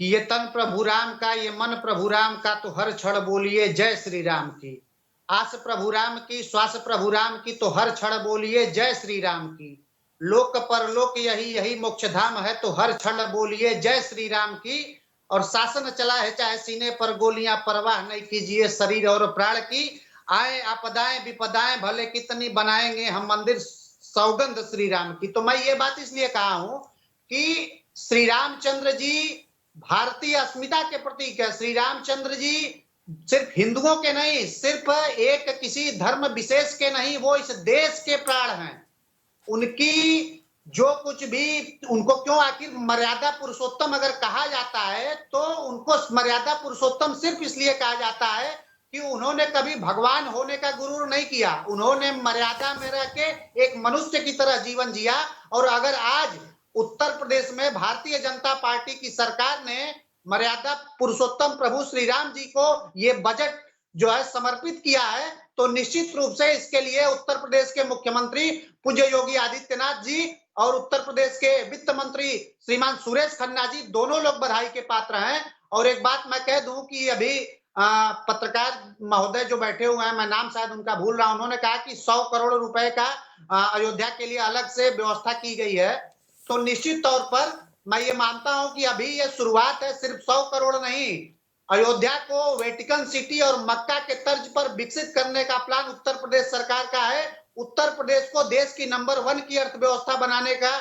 कि ये तन प्रभु राम का, ये मन प्रभु राम का, तो हर क्षण बोलिए जय श्री राम की। आस प्रभु राम की, श्वास प्रभु राम की, तो हर क्षण बोलिए जय श्री राम की। लोक परलोक यही मोक्ष धाम है, तो हर क्षण बोलिए जय श्री राम की। और शासन चला है चाहे सीने पर गोलियां, परवाह नहीं कीजिए शरीर और प्राण की। आए आपदाएं विपदाएं भले कितनी, बनाएंगे हम मंदिर सौगंध श्री राम की। तो मैं ये बात इसलिए कहा हूं कि श्री रामचंद्र जी भारतीय अस्मिता के प्रतीक है। श्री रामचंद्र जी सिर्फ हिंदुओं के नहीं, सिर्फ एक किसी धर्म विशेष के नहीं, वो इस देश के प्राण हैं। उनकी जो कुछ भी, उनको क्यों आखिर मर्यादा पुरुषोत्तम अगर कहा जाता है तो उनको मर्यादा पुरुषोत्तम सिर्फ इसलिए कहा जाता है कि उन्होंने कभी भगवान होने का गुरूर नहीं किया। उन्होंने मर्यादा में रह के एक मनुष्य की तरह जीवन जिया। और अगर आज उत्तर प्रदेश में भारतीय जनता पार्टी की सरकार ने मर्यादा पुरुषोत्तम प्रभु श्री राम जी को ये बजट जो है समर्पित किया है, तो निश्चित रूप से इसके लिए उत्तर प्रदेश के मुख्यमंत्री पूज्य योगी आदित्यनाथ जी और उत्तर प्रदेश के वित्त मंत्री श्रीमान सुरेश खन्ना जी दोनों लोग बधाई के पात्र हैं। और एक बात मैं कह दूं कि अभी पत्रकार महोदय जो बैठे हुए हैं, मैं नाम शायद उनका भूल रहा हूं, उन्होंने कहा कि 100 करोड़ रुपए का अयोध्या के लिए अलग से व्यवस्था की गई है। तो निश्चित तौर पर मैं ये मानता हूं कि अभी ये शुरुआत है, सिर्फ 100 करोड़ नहीं, अयोध्या को वेटिकन सिटी और मक्का के तर्ज पर विकसित करने का प्लान उत्तर प्रदेश सरकार का है। उत्तर प्रदेश को देश की नंबर 1 की अर्थव्यवस्था बनाने का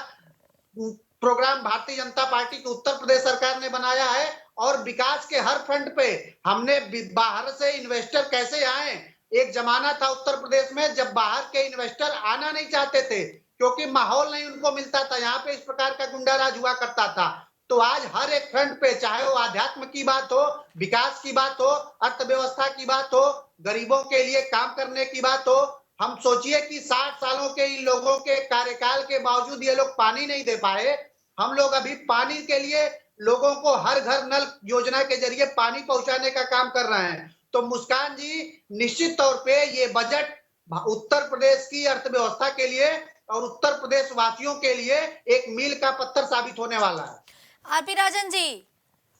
प्रोग्राम भारतीय जनता पार्टी की उत्तर प्रदेश सरकार ने बनाया है और विकास के हर फ्रंट पे हमने बाहर से इन्वेस्टर कैसे आए। एक जमाना था उत्तर प्रदेश में जब बाहर के इन्वेस्टर आना नहीं चाहते थे क्योंकि माहौल नहीं उनको मिलता था, यहाँ पे इस प्रकार का गुंडाराज हुआ करता था। तो आज हर एक फ्रंट पे, चाहे वो आध्यात्म की बात हो, विकास की बात हो, अर्थव्यवस्था की बात हो, गरीबों के लिए काम करने की बात हो, हम सोचिए कि 60 सालों के इन लोगों के कार्यकाल के बावजूद ये लोग पानी नहीं दे पाए। हम लोग अभी पानी के लिए लोगों को हर घर नल योजना के जरिए पानी पहुंचाने का काम कर रहे हैं। तो मुस्कान जी, निश्चित तौर पे ये बजट उत्तर प्रदेश की अर्थव्यवस्था के लिए और उत्तर प्रदेश वासियों के लिए एक मील का पत्थर साबित होने वाला है। आरपी राजन जी,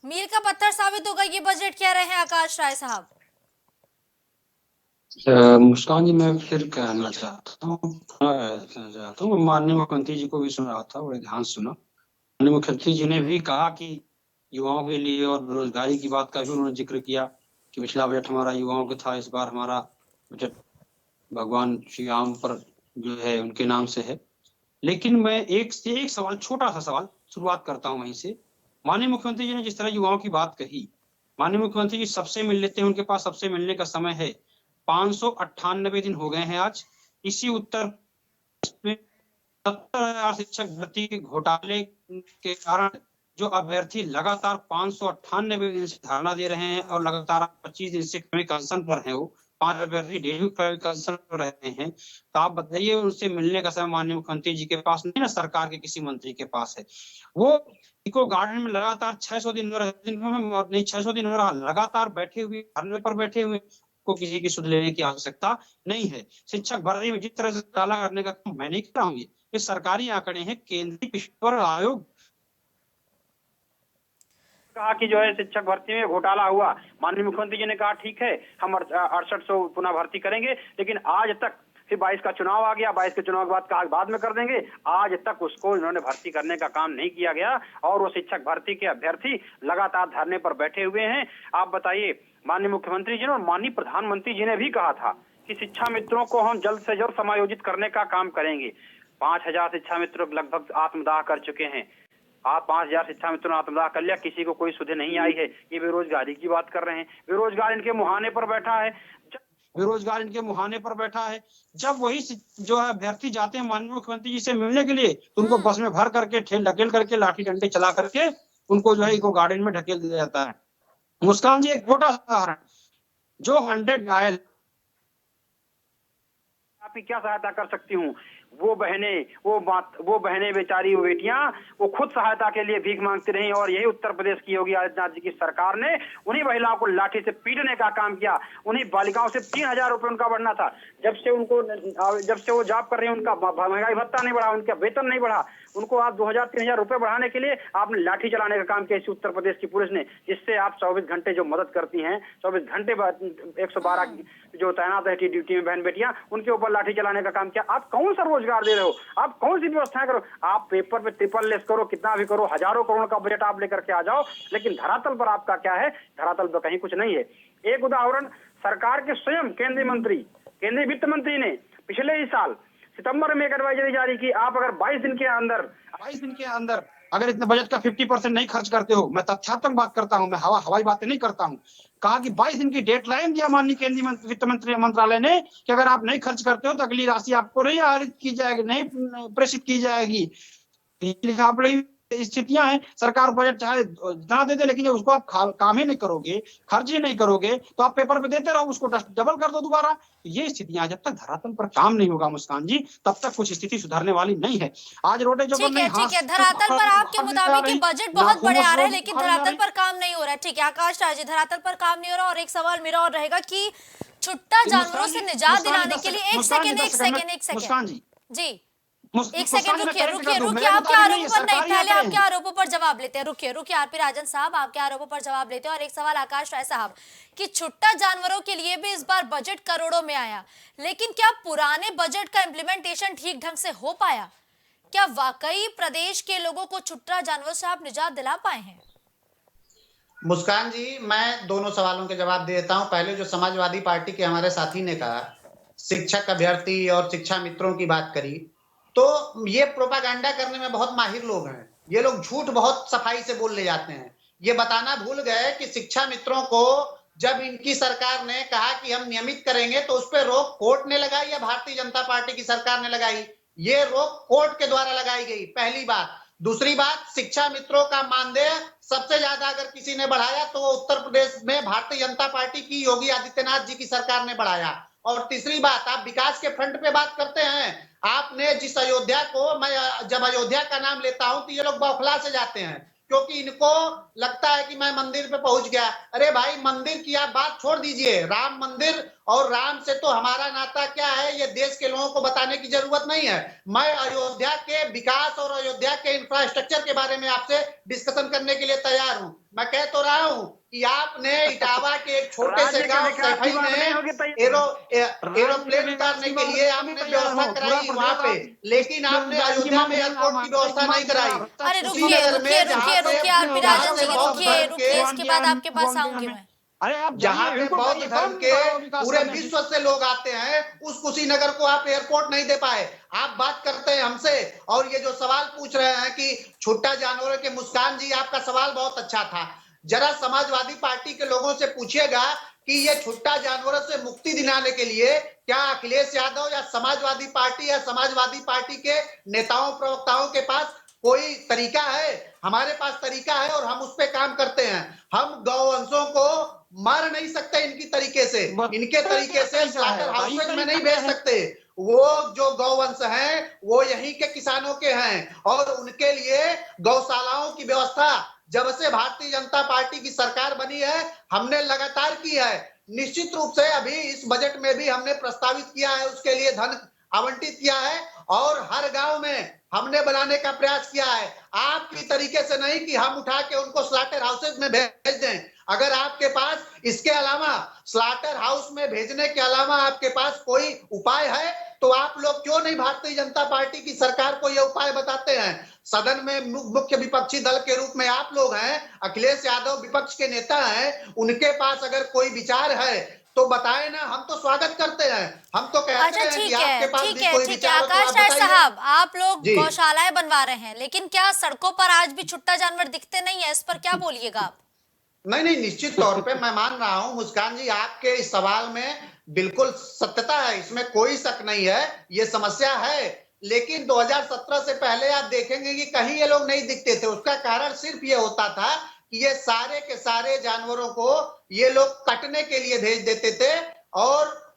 मील का पत्थर साबित होगा ये बजट, कह रहे हैं आकाश राय साहब। मुस्कान जी, मैं फिर कहना चाहता हूँ, माननीय मुख्यमंत्री जी को भी सुन रहा था, बड़े ध्यान सुना। माननीय मुख्यमंत्री जी ने भी कहा कि युवाओं के लिए और बेरोजगारी की बात का भी उन्होंने जिक्र किया कि पिछला बजट हमारा युवाओं का था, इस बार हमारा बजट भगवान श्री राम पर जो है उनके नाम से है। लेकिन मैं एक सवाल, छोटा सा सवाल शुरुआत करता हूँ वहीं से। माननीय मुख्यमंत्री जी ने जिस तरह युवाओं की बात कही, माननीय मुख्यमंत्री जी सबसे मिल लेते हैं, उनके पास सबसे मिलने का समय है। 598 दिन हो गए हैं आज। इसी उत्तर में 70,000 शिक्षक भर्ती के घोटाले के कारण जो अभ्यर्थी लगातार 598 दिन से धरना दे रहे हैं और लगातार 25 दिन से कंसन पर हैं, वो 5 अभ्यर्थी डेली कंसन पर रहते हैं। तो आप बताइए, उनसे मिलने का समय माननीय मुख्यमंत्री जी के पास नहीं ना, सरकार के किसी मंत्री के पास है। वो इको गार्डन में लगातार 600 दिन नहीं 600 दिन हो रहा, लगातार बैठे हुए, धरने पर बैठे हुए, को किसी की सुध लेने की आवश्यकता नहीं है। शिक्षक भर्ती में जिस तरह से घोटाला करने का मैं नहीं कर रहा हूँ, ये सरकारी आंकड़े हैं। केंद्रीय पेशेवर आयोग कहा कि जो है शिक्षक भर्ती में घोटाला हुआ। माननीय मुख्यमंत्री जी ने कहा ठीक है, हम 6800 पुनः भर्ती करेंगे, लेकिन आज तक, फिर 22 का चुनाव आ गया, 22 के चुनाव के बाद कहा बाद में कर देंगे, आज तक उसको इन्होंने भर्ती करने का काम नहीं किया गया और वो शिक्षक भर्ती के अभ्यर्थी लगातार धरने पर बैठे हुए हैं। आप बताइए, माननीय मुख्यमंत्री जी ने और माननीय प्रधानमंत्री जी ने भी कहा था कि शिक्षा मित्रों को हम जल्द से जल्द समायोजित करने का काम करेंगे। 5000 शिक्षा मित्र लगभग आत्मदाह कर चुके हैं। आप 5000 शिक्षा मित्रों ने आत्मदाह कर लिया, किसी को कोई सुधे नहीं आई है। ये बेरोजगारी की बात कर रहे हैं, बेरोजगार इनके मुहाने पर बैठा है, बेरोजगार इनके मुहाने पर बैठा है। जब वही जो है अभ्यर्थी जाते हैं माननीय मुख्यमंत्री जी से मिलने के लिए, तो उनको बस में भर करके, ठेल ढकेल करके, लाठी डंडे चला करके उनको जो है इको गार्डन में ढकेल दिया जाता है। मुस्कान जी, एक छोटा सा उदाहरण, जो 100 घायल, आपकी क्या सहायता कर सकती हूँ? वो बहनें बेचारी, वो बेटियां, वो खुद सहायता के लिए भीख मांगती रही और यही उत्तर प्रदेश की योगी आदित्यनाथ जी की सरकार ने उन्हीं महिलाओं को लाठी से पीटने का काम किया। उन्हीं बालिकाओं से 3000 रुपए उनका बढ़ना था। जब से वो जॉब कर रही है, उनका महंगाई भत्ता नहीं बढ़ा, उनका वेतन नहीं बढ़ा, उनको आप 2000-3000 रुपए बढ़ाने के लिए आपने लाठी चलाने का काम किया इसी उत्तर प्रदेश की पुलिस ने, जिससे आप 24 घंटे जो मदद करती हैं, 24 घंटे 112 जो तैनात रहती है ड्यूटी में बहन बेटियां, उनके ऊपर लाठी चलाने का काम किया। आप कौन सा रोजगार दे रहे हो? आप कौन सी व्यवस्थाएं करो? आप पेपर पे ट्रिपल लेस करो, कितना भी करो, हजारों करोड़ का बजट आप लेकर के आ जाओ, लेकिन धरातल पर आपका क्या है? धरातल पर कहीं कुछ नहीं है। एक उदाहरण, सरकार के स्वयं केंद्रीय वित्त मंत्री ने पिछले ही साल सितंबर में एक एडवाइजरी जारी की, आप अगर 22 दिन के अंदर अगर इतने बजट का 50% नहीं खर्च करते हो, मैं तथ्यात्मक बात करता हूं, मैं हवाई बातें नहीं करता हूं, कहा कि 22 दिन की डेडलाइन दिया माननीय केंद्रीय वित्त मंत्री मंत्रालय ने कि अगर आप नहीं खर्च करते हो तो अगली राशि आपको नहीं आहरित की जाएगी, नहीं प्रेषित की जाएगी। स्थितियां हैं, सरकार बजट चाहे ना दे दे, लेकिन उसको आप काम ही नहीं करोगे, खर्च ही नहीं करोगे, तो आप पेपर पे देते रहो, उसको डबल कर दो दोबारा। ये स्थितियां, जब तक धरातल पर काम नहीं होगा मुस्कान जी, तब तक कुछ स्थिति सुधरने वाली नहीं है। आज रोडे जो ठीक है, धरातल पर आपके मुताबिक मुताबिक बजट बहुत बड़े आ रहे हैं, लेकिन धरातल पर काम नहीं हो रहा है। ठीक है आकाश राज जी, धरातल पर काम नहीं हो रहा। और एक सवाल मेरा और रहेगा कि छुट्टा जानवरों से निजात दिलाने के लिए एक सेकंड जी एक सेकंड रुकिए आपके आरोपों पर नहीं, पहले आपके आरोपों पर जवाब लेते हैं। रुकिए आरपी राजन साहब, आपके आरोपों पर जवाब लेते हैं। और एक सवाल आकाश राय साहब कि छुट्टा जानवरों के लिए भी इस बार बजट करोड़ों में आया, लेकिन क्या पुराने बजट का इम्प्लीमेंटेशन ठीक ढंग से हो पाया? क्या वाकई प्रदेश के लोगों को छुट्टा जानवरों से आप निजात दिला पाए हैं? मुस्कान जी, मैं दोनों सवालों के जवाब दे देता हूं। पहले जो समाजवादी पार्टी के हमारे साथी ने कहा, शिक्षक अभ्यर्थी और शिक्षा मित्रों की बात करी, तो ये प्रोपागेंडा करने में बहुत माहिर लोग हैं। ये लोग झूठ बहुत सफाई से बोल ले जाते हैं। ये बताना भूल गए कि शिक्षा मित्रों को जब इनकी सरकार ने कहा कि हम नियमित करेंगे, तो उस पर रोक कोर्ट ने लगाई या भारतीय जनता पार्टी की सरकार ने लगाई? ये रोक कोर्ट के द्वारा लगाई गई, पहली बात। दूसरी बात, शिक्षा मित्रों का मानदेय सबसे ज्यादा अगर किसी ने बढ़ाया तो वो उत्तर प्रदेश में भारतीय जनता पार्टी की योगी आदित्यनाथ जी की सरकार ने बढ़ाया। और तीसरी बात, आप विकास के फ्रंट पे बात करते हैं। आपने जिस अयोध्या को, मैं जब अयोध्या का नाम लेता हूं तो ये लोग बौखला से जाते हैं, क्योंकि इनको लगता है कि मैं मंदिर पे पहुंच गया। अरे भाई, मंदिर की आप बात छोड़ दीजिए। राम मंदिर और राम से तो हमारा नाता क्या है, ये देश के लोगों को बताने की जरूरत नहीं है। मैं अयोध्या के विकास और अयोध्या के इंफ्रास्ट्रक्चर के बारे में आपसे डिस्कशन करने के लिए तैयार हूं। मैं कह तो रहा हूं कि आपने इटावा के एक छोटे से गांव सैफई में एरोप्लेन उतारने के लिए आपने व्यवस्था कराई वहां पे, लेकिन आपने अयोध्या में एयरपोर्ट की व्यवस्था नहीं कराई। अरे रुकिए रुकिए रुकिए रुकिए आप विराजन जी, रुकिए रुकिए, इसके बाद आपके पास आऊंगी मैं। अरे आप जहां पे बौद्ध धर्म के पूरे विश्व से लोग आते हैं, उस कुशीनगर को आप एयरपोर्ट नहीं दे पाए। आप बात करते हैं हमसे, और ये जो सवाल पूछ रहे हैं कि छुट्टा जानवरों के, मुस्कान जी आपका सवाल बहुत अच्छा था। जरा समाजवादी पार्टी के लोगों से पूछिएगा कि ये छुट्टा जानवरों से मुक्ति दिलाने के लिए क्या अखिलेश यादव या समाजवादी पार्टी के नेताओं प्रवक्ताओं के पास कोई तरीका है? हमारे पास तरीका है और हम उस पे काम करते हैं। हम गौवंशों को मार नहीं सकते इनकी तरीके से, इनके तरीके से स्लॉटर हाउसेज में नहीं भेज सकते। वो जो गौवंश हैं वो यहीं के किसानों के हैं, और उनके लिए गौशालाओं की व्यवस्था जब से भारतीय जनता पार्टी की सरकार बनी है हमने लगातार की है। निश्चित रूप से अभी इस बजट में भी हमने प्रस्तावित किया है, उसके लिए धन आवंटित किया है, और हर गांव में हमने बनाने का प्रयास किया है। आपकी तरीके से नहीं कि हम उठा के उनको स्लॉटर हाउसेज में भेज दें। अगर आपके पास इसके अलावा, स्लॉटर हाउस में भेजने के अलावा आपके पास कोई उपाय है, तो आप लोग क्यों नहीं भारतीय जनता पार्टी की सरकार को यह उपाय बताते हैं? सदन में मुख्य विपक्षी दल के रूप में आप लोग हैं, अखिलेश यादव विपक्ष के नेता हैं, उनके पास अगर कोई विचार है तो बताए ना, हम तो स्वागत करते हैं। हम तो कहते हैं कि आपके पास भी कोई विचार हो तो आप आकाश राय बताइए। साहब, आप लोग गौशालाएं बनवा रहे हैं, लेकिन क्या सड़कों पर आज भी छुट्टा जानवर दिखते नहीं है? इस पर क्या बोलिएगा आप? नहीं, निश्चित तौर पे मैं मान रहा हूं मुस्कान जी, आपके इस सवाल में बिल्कुल सत्यता है, इसमें कोई शक नहीं है, ये समस्या है। लेकिन 2017 से पहले आप देखेंगे कि कहीं ये लोग नहीं दिखते थे। उसका कारण सिर्फ ये होता था कि ये सारे के सारे जानवरों को ये लोग कटने के लिए भेज देते थे। और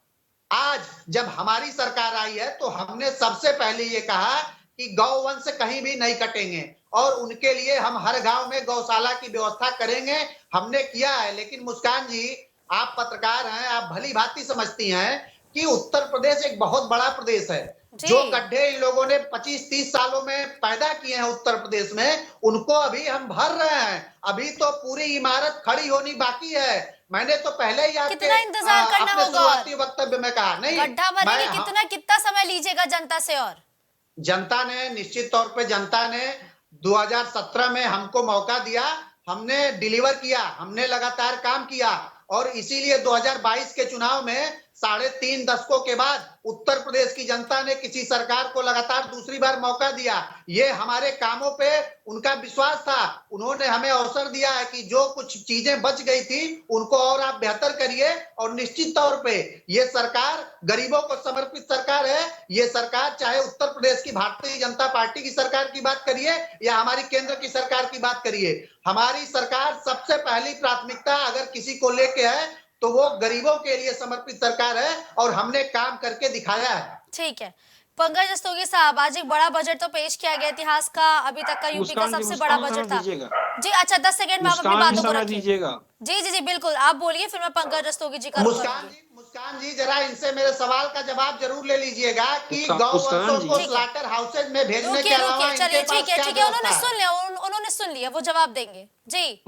आज जब हमारी सरकार आई है तो हमने सबसे पहले ये कहा कि गौवंश कहीं भी नहीं कटेंगे, और उनके लिए हम हर गांव में गौशाला की व्यवस्था करेंगे। हमने किया है। लेकिन मुस्कान जी, आप पत्रकार हैं, आप भली भांति समझती हैं कि उत्तर प्रदेश एक बहुत बड़ा प्रदेश है। जो गड्ढे इन लोगों ने 25-30 सालों में पैदा किए हैं उत्तर प्रदेश में, उनको अभी हम भर रहे हैं। अभी तो पूरी इमारत खड़ी होनी बाकी है। मैंने तो पहले ही आपके कितना इंतजार करना होगा? शुरुआती वक्तव्य में कहा नहीं, गड्ढा भरने के कितना समय लीजिएगा जनता से? और जनता ने निश्चित तौर पे, जनता ने 2017 में हमको मौका दिया, हमने डिलीवर किया, हमने लगातार काम किया, और इसीलिए 2022 के चुनाव में 3.5 दशकों के बाद उत्तर प्रदेश की जनता ने किसी सरकार को लगातार दूसरी बार मौका दिया। ये हमारे कामों पे उनका विश्वास था। उन्होंने हमें अवसर दिया है कि जो कुछ चीजें बच गई थी उनको और आप बेहतर करिए। और निश्चित तौर पे ये सरकार गरीबों को समर्पित सरकार है। ये सरकार, चाहे उत्तर प्रदेश की भारतीय जनता पार्टी की सरकार की बात करिए या हमारी केंद्र की सरकार की बात करिए, हमारी सरकार सबसे पहली प्राथमिकता अगर किसी को लेके है तो वो गरीबों के लिए समर्पित सरकार है, और हमने काम करके दिखाया है। ठीक है। पंकज रस्तोगी साहब, आज एक बड़ा बजट तो पेश किया गया, इतिहास का अभी तक का यूपी का सबसे बड़ा बजट था जी। अच्छा, 10 सेकंड में आप अपनी बातों को रखिए। जी जी जी बिल्कुल, आप बोलिए, फिर मैं पंकज रस्तोगी जी का मुस्कान जी जरा इनसे मेरे सवाल का जवाब जरूर ले लीजिएगा कि गौवंशों को स्लॉटर हाउसेज में भेजने के अलावा चलिए ठीक है, उन्होंने सुन लिया, वो जवाब देंगे जी।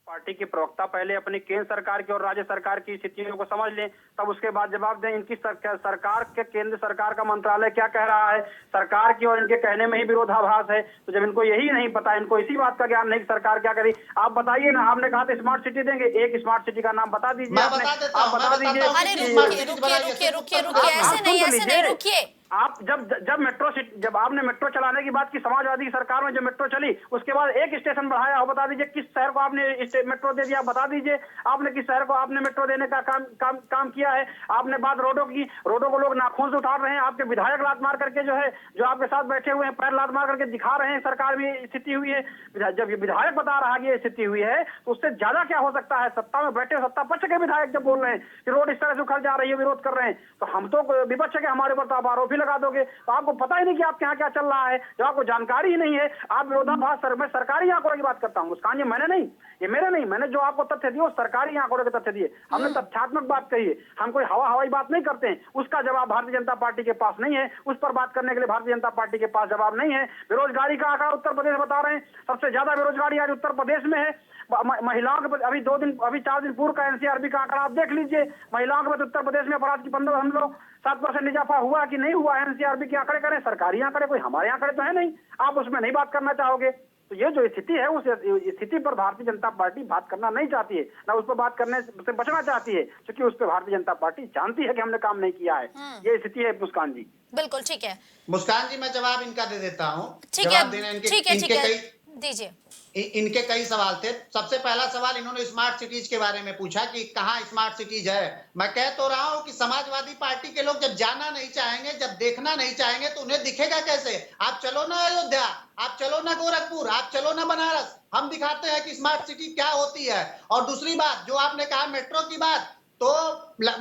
पार्टी के प्रवक्ता पहले अपनी केंद्र सरकार की और राज्य सरकार की स्थितियों को समझ लें, तब उसके बाद जवाब दें। इनकी सरकार के केंद्र सरकार का मंत्रालय क्या कह रहा है, सरकार की और इनके कहने में ही विरोधाभास है। तो जब इनको यही नहीं पता, इनको इसी बात का ज्ञान नहीं कि सरकार क्या करी, आप बताइए ना। आपने कहा था स्मार्ट सिटी देंगे, एक स्मार्ट सिटी का नाम बता दीजिए। आप बता दीजिए। अरे रुकिए, ऐसे नहीं रुकिए। आप जब मेट्रो सिटी, जब आपने मेट्रो चलाने की बात की, समाजवादी की सरकार में जब मेट्रो चली, उसके बाद एक स्टेशन बढ़ाया हो, बता दीजिए किस शहर को आपने मेट्रो दे दिया, बता दीजिए आपने किस शहर को आपने मेट्रो देने का काम किया है। आपने बात रोडों की, रोडों को लोग नाखून से उतार रहे हैं, आपके विधायक लात मार करके जो आपके साथ बैठे हुए हैं पैर लात मार करके दिखा रहे हैं सरकार में स्थिति हुई है। जब ये विधायक बता रहा है कि ये स्थिति हुई है, तो उससे ज्यादा क्या हो सकता है। सत्ता में बैठे सत्ता पक्ष के विधायक जब बोल रहे हैं कि रोड इस तरह से उखड़ जा रही है, विरोध कर रहे हैं, तो हम तो विपक्ष के, हमारे ऊपर तो आप आरोप ही लगा दोगे। तो आपको पता ही नहीं कि आपके यहाँ क्या चल रहा है, जब आपको जानकारी ही नहीं है, आप विरोधाभास। मैं सरकारी आंकड़ों की बात करता हूँ मुस्कान जी, मैंने नहीं, ये मेरे नहीं, मैंने जो आपको तथ्य दिए वो सरकारी आंकड़ों के तथ्य दिए। हमने तथ्यात्मक बात कही है, हम कोई हवाई बात नहीं करते हैं। उसका जवाब भारतीय जनता पार्टी के पास नहीं है, उस पर बात करने के लिए भारतीय जनता पार्टी के पास जवाब नहीं है। बेरोजगारी का आंकड़ा उत्तर प्रदेश बता रहे हैं, सबसे ज्यादा बेरोजगारी आज उत्तर प्रदेश में है। महिलाओं के अभी 4 दिन पूर्व का एनसीआरबी का आंकड़ा आप देख लीजिए। महिलाओं के उत्तर प्रदेश में अपराध की 7% इजाफा हुआ कि नहीं हुआ। एनसीआरबी के आंकड़े करें, सरकारी आंकड़े, कोई हमारे आंकड़े तो है नहीं। आप उसमें नहीं बात करना चाहोगे, तो ये जो स्थिति है उस स्थिति पर भारतीय जनता पार्टी बात करना नहीं चाहती है, ना उस पर बात करने से बचना चाहती है, क्योंकि उस पर भारतीय जनता पार्टी जानती है कि हमने काम नहीं किया है। ये स्थिति है मुस्कान जी। बिल्कुल ठीक है मुस्कान जी, मैं जवाब इनका दे देता हूँ। ठीक है, दीजिए। इनके कई सवाल थे। सबसे पहला सवाल इन्होंने स्मार्ट सिटीज के बारे में पूछा कि कहाँ स्मार्ट सिटीज है। मैं कह तो रहा हूँ कि समाजवादी पार्टी के लोग जब जाना नहीं चाहेंगे, जब देखना नहीं चाहेंगे, तो उन्हें दिखेगा कैसे। आप चलो ना अयोध्या, आप चलो ना गोरखपुर, आप चलो ना बनारस, हम दिखाते हैं कि स्मार्ट सिटी क्या होती है। और दूसरी बात जो आपने कहा मेट्रो की बात, तो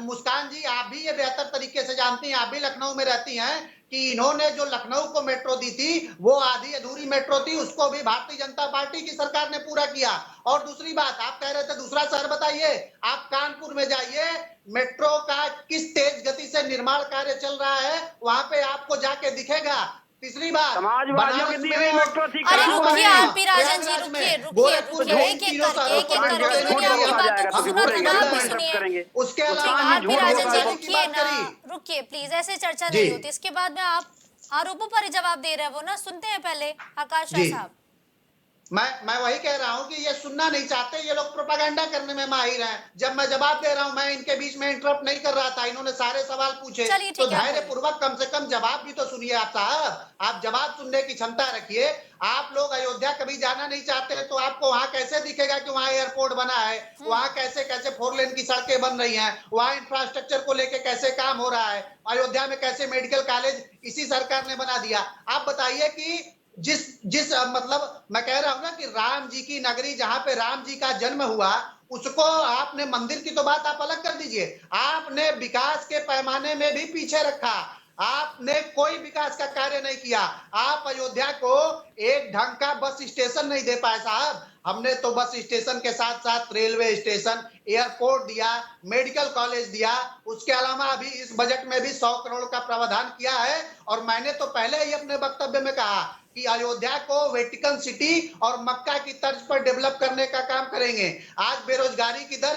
मुस्कान जी आप भी ये बेहतर तरीके से जानती हैं, आप भी लखनऊ में रहती हैं, कि इन्होंने जो लखनऊ को मेट्रो दी थी वो आधी अधूरी मेट्रो थी, उसको भी भारतीय जनता पार्टी की सरकार ने पूरा किया। और दूसरी बात आप कह रहे थे दूसरा शहर बताइए, आप कानपुर में जाइए, मेट्रो का किस तेज गति से निर्माण कार्य चल रहा है, वहां पे आपको जाके दिखेगा। तीसरी बात, समाजवादियों की दी हुई मेट्रो थी। अरे रुकिए आरपी राजन जी, रुकिए एक एक करके आपकी बातों को सुना था ना, आप भी सुनिए। उसके अलावा आरपी राजन जी रुकिए ना, रुकिए प्लीज, ऐसे चर्चा नहीं होती। इसके बाद में आप आरोपों पर जवाब दे रहे हैं, वो ना सुनते हैं पहले आकाश राय साहब। मैं वही कह रहा हूं कि ये सुनना नहीं चाहते, ये लोग प्रोपागेंडा करने में माहिर हैं। जब मैं जवाब दे रहा हूं, मैं इनके बीच में इंटरप्ट नहीं कर रहा था, इन्होंने सारे सवाल पूछे, तो धैर्य पूर्वक कम से कम जवाब भी तो सुनिए। आप साहब, आप जवाब सुनने की क्षमता रखिए। आप लोग अयोध्या कभी जाना नहीं चाहते हैं, तो आपको वहां कैसे दिखेगा कि वहां एयरपोर्ट बना है, वहां कैसे कैसे 4 लेन की सड़कें बन रही हैं, वहां इंफ्रास्ट्रक्चर को लेके कैसे काम हो रहा है, अयोध्या में कैसे मेडिकल कॉलेज इसी सरकार ने बना दिया। आप बताइए कि जिस मतलब मैं कह रहा हूं ना कि राम जी की नगरी जहां पे राम जी का जन्म हुआ, उसको आपने, मंदिर की तो बात आप अलग कर दीजिए, आपने विकास के पैमाने में भी पीछे रखा। आपने कोई विकास का कार्य नहीं किया। आप अयोध्या को एक ढंग का बस स्टेशन नहीं दे पाए साहब। हमने तो बस स्टेशन के साथ साथ रेलवे स्टेशन, एयरपोर्ट दिया, मेडिकल कॉलेज दिया। उसके अलावा अभी इस बजट में भी 100 करोड़ का प्रावधान किया है। और मैंने तो पहले ही अपने वक्तव्य में कहा कि अयोध्या को वेटिकन सिटी और मक्का की तर्ज पर डेवलप करने का काम करेंगे। आज बेरोजगारी की दर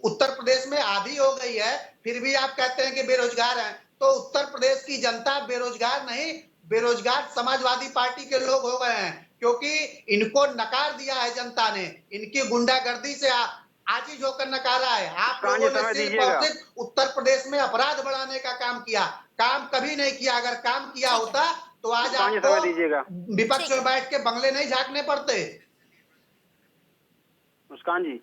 उत्तर प्रदेश में आधी हो गई है, फिर भी आप कहते हैं कि बेरोजगार हैं। तो उत्तर प्रदेश की जनता बेरोजगार नहीं, बेरोजगार समाजवादी पार्टी के लोग हो गए हैं, क्योंकि इनको नकार दिया है जनता ने। इनकी गुंडागर्दी से आजीज होकर नकारा है। आप लोगों ने सिर्फ और सिर्फ उत्तर प्रदेश में अपराध बढ़ाने का काम किया, काम कभी नहीं किया। अगर काम किया होता तो आज आपको विपक्ष में बैठ के बंगले नहीं झांकने पड़ते। मुस्कान जी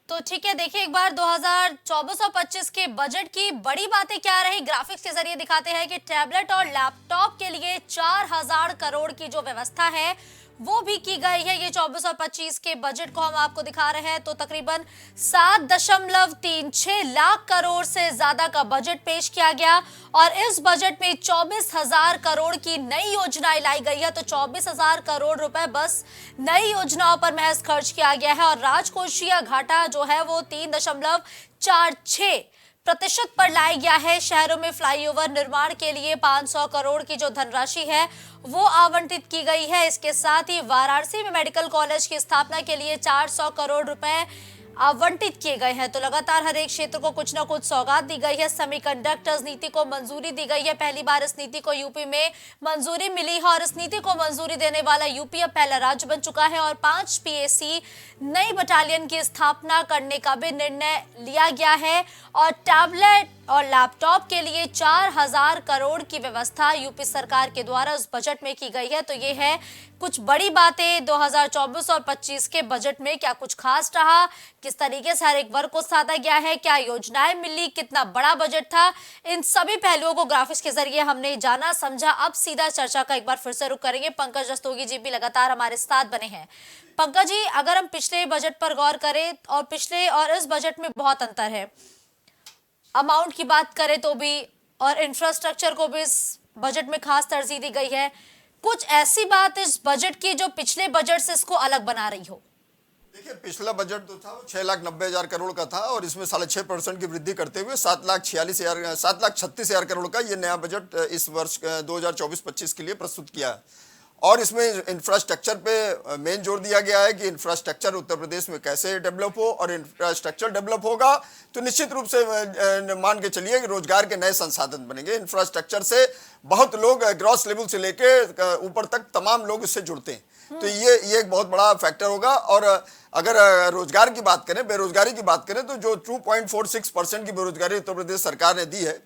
तो ठीक है, देखिए एक बार 2024-25 के बजट की बड़ी बातें क्या रही, ग्राफिक्स के जरिए दिखाते हैं कि टैबलेट और लैपटॉप के लिए 4000 करोड़ की जो व्यवस्था है वो भी की गई है। ये 24 और 25 के बजट को हम आपको दिखा रहे हैं, तो तकरीबन 7.36 लाख करोड़ से ज्यादा का बजट पेश किया गया। और इस बजट में 24,000 करोड़ की नई योजनाएं लाई गई है। तो 24,000 करोड़ रुपए बस नई योजनाओं पर महज खर्च किया गया है। और राजकोषीय घाटा जो है वो 3.46 प्रतिशत पर लाया गया है। शहरों में फ्लाईओवर निर्माण के लिए 500 करोड़ की जो धनराशि है वो आवंटित की गई है। इसके साथ ही वाराणसी में मेडिकल कॉलेज की स्थापना के लिए 400 करोड़ रुपए आवंटित किए गए हैं। तो लगातार हर एक क्षेत्र को कुछ न कुछ सौगात दी गई है। सेमीकंडक्टर्स नीति को मंजूरी दी गई है। पहली बार इस नीति को यूपी में मंजूरी मिली है और इस नीति को मंजूरी देने वाला यूपी अब पहला राज्य बन चुका है और 5 पीएसी नई बटालियन की स्थापना करने का भी निर्णय लिया गया है और टैबलेट और लैपटॉप के लिए 4000 करोड़ की व्यवस्था यूपी सरकार के द्वारा उस बजट में की गई है। तो ये है कुछ बड़ी बातें 2024 और 25 के बजट में। क्या कुछ खास रहा, किस तरीके से हर एक वर्ग को साधा गया है, क्या योजनाएं मिली, कितना बड़ा बजट था, इन सभी पहलुओं को ग्राफिक्स के जरिए हमने जाना समझा। अब सीधा चर्चा का एक बार फिर से रुख करेंगे। पंकज रस्तोगी जी भी लगातार हमारे साथ बने हैं। पंकज जी, अगर हम पिछले बजट पर गौर करें और पिछले और इस बजट में बहुत अंतर है, अमाउंट की बात करें तो भी और इंफ्रास्ट्रक्चर को भी इस बजट में खास तरजीह दी गई है। कुछ ऐसी बात इस बजट की जो पिछले बजट से इसको अलग बना रही हो? देखिए, पिछला बजट जो था वो 6,90,000 करोड़ का था और इसमें 6.5% की वृद्धि करते हुए 7,36,000 करोड़ का ये नया बजट इस वर्ष 2024-25 के लिए प्रस्तुत किया है। और इसमें इंफ्रास्ट्रक्चर पे मेन जोर दिया गया है कि इंफ्रास्ट्रक्चर उत्तर प्रदेश में कैसे डेवलप हो, और इंफ्रास्ट्रक्चर डेवलप होगा तो निश्चित रूप से मान के चलिए कि रोजगार के नए संसाधन बनेंगे। इंफ्रास्ट्रक्चर से बहुत लोग ग्रॉस लेवल से लेके ऊपर तक तमाम लोग इससे जुड़ते हैं, तो ये एक बहुत बड़ा फैक्टर होगा। और अगर रोजगार की बात करें, बेरोजगारी की बात करें, तो जो 2.46% की बेरोजगारी उत्तर प्रदेश सरकार ने दी है,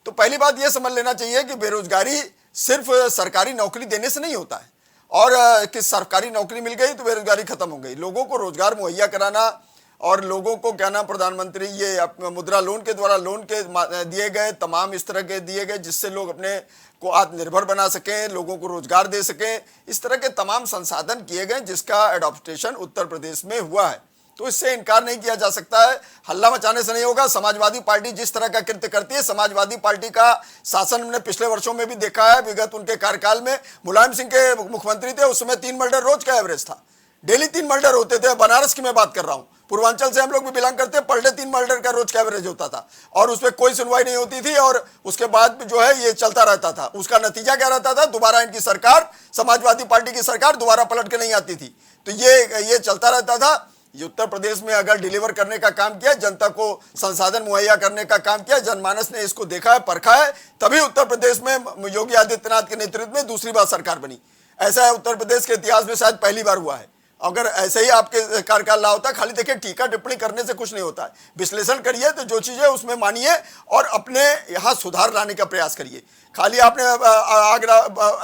तो पहली बात यह समझ लेना चाहिए कि बेरोजगारी सिर्फ सरकारी नौकरी देने से नहीं होता है और कि सरकारी नौकरी मिल गई तो बेरोजगारी खत्म हो गई। लोगों को रोजगार मुहैया कराना और लोगों को क्या नाम प्रधानमंत्री ये मुद्रा लोन के द्वारा लोन के दिए गए तमाम इस तरह के दिए गए जिससे लोग अपने को आत्मनिर्भर बना सकें, लोगों को रोजगार दे सकें, इस तरह के तमाम संसाधन किए गए जिसका एडॉप्टेशन उत्तर प्रदेश में हुआ है। तो इससे इनकार नहीं किया जा सकता है। हल्ला मचाने से नहीं होगा। समाजवादी पार्टी जिस तरह का कृत्य करती है, समाजवादी पार्टी का शासन हमने पिछले वर्षों में भी देखा है। विगत उनके कार्यकाल में मुलायम सिंह के मुख्यमंत्री थे, उस समय 3 मर्डर रोज का एवरेज था, डेली 3 मर्डर होते थे। बनारस की मैं बात कर रहा हूँ, पूर्वांचल से हम लोग भी बिलोंग करते हैं, पर डे 3 मर्डर का रोज का एवरेज होता था और उसमें कोई सुनवाई नहीं होती थी और उसके बाद जो है ये चलता रहता था। उसका नतीजा क्या रहता था? दोबारा इनकी सरकार, समाजवादी पार्टी की सरकार दोबारा पलट के नहीं आती थी। तो ये चलता रहता था। ये उत्तर प्रदेश में अगर डिलीवर करने का काम किया, जनता को संसाधन मुहैया करने का काम किया, जनमानस ने इसको देखा है, परखा है, तभी उत्तर प्रदेश में योगी आदित्यनाथ के नेतृत्व में दूसरी बार सरकार बनी। ऐसा है उत्तर प्रदेश के इतिहास में शायद पहली बार हुआ है। अगर ऐसे ही आपके कार्यकाल ना होता, खाली देखिए टीका टिप्पणी करने से कुछ नहीं होता है। विश्लेषण करिए तो जो चीजें उसमें मानिए और अपने यहाँ सुधार लाने का प्रयास करिए। खाली आपने आगरा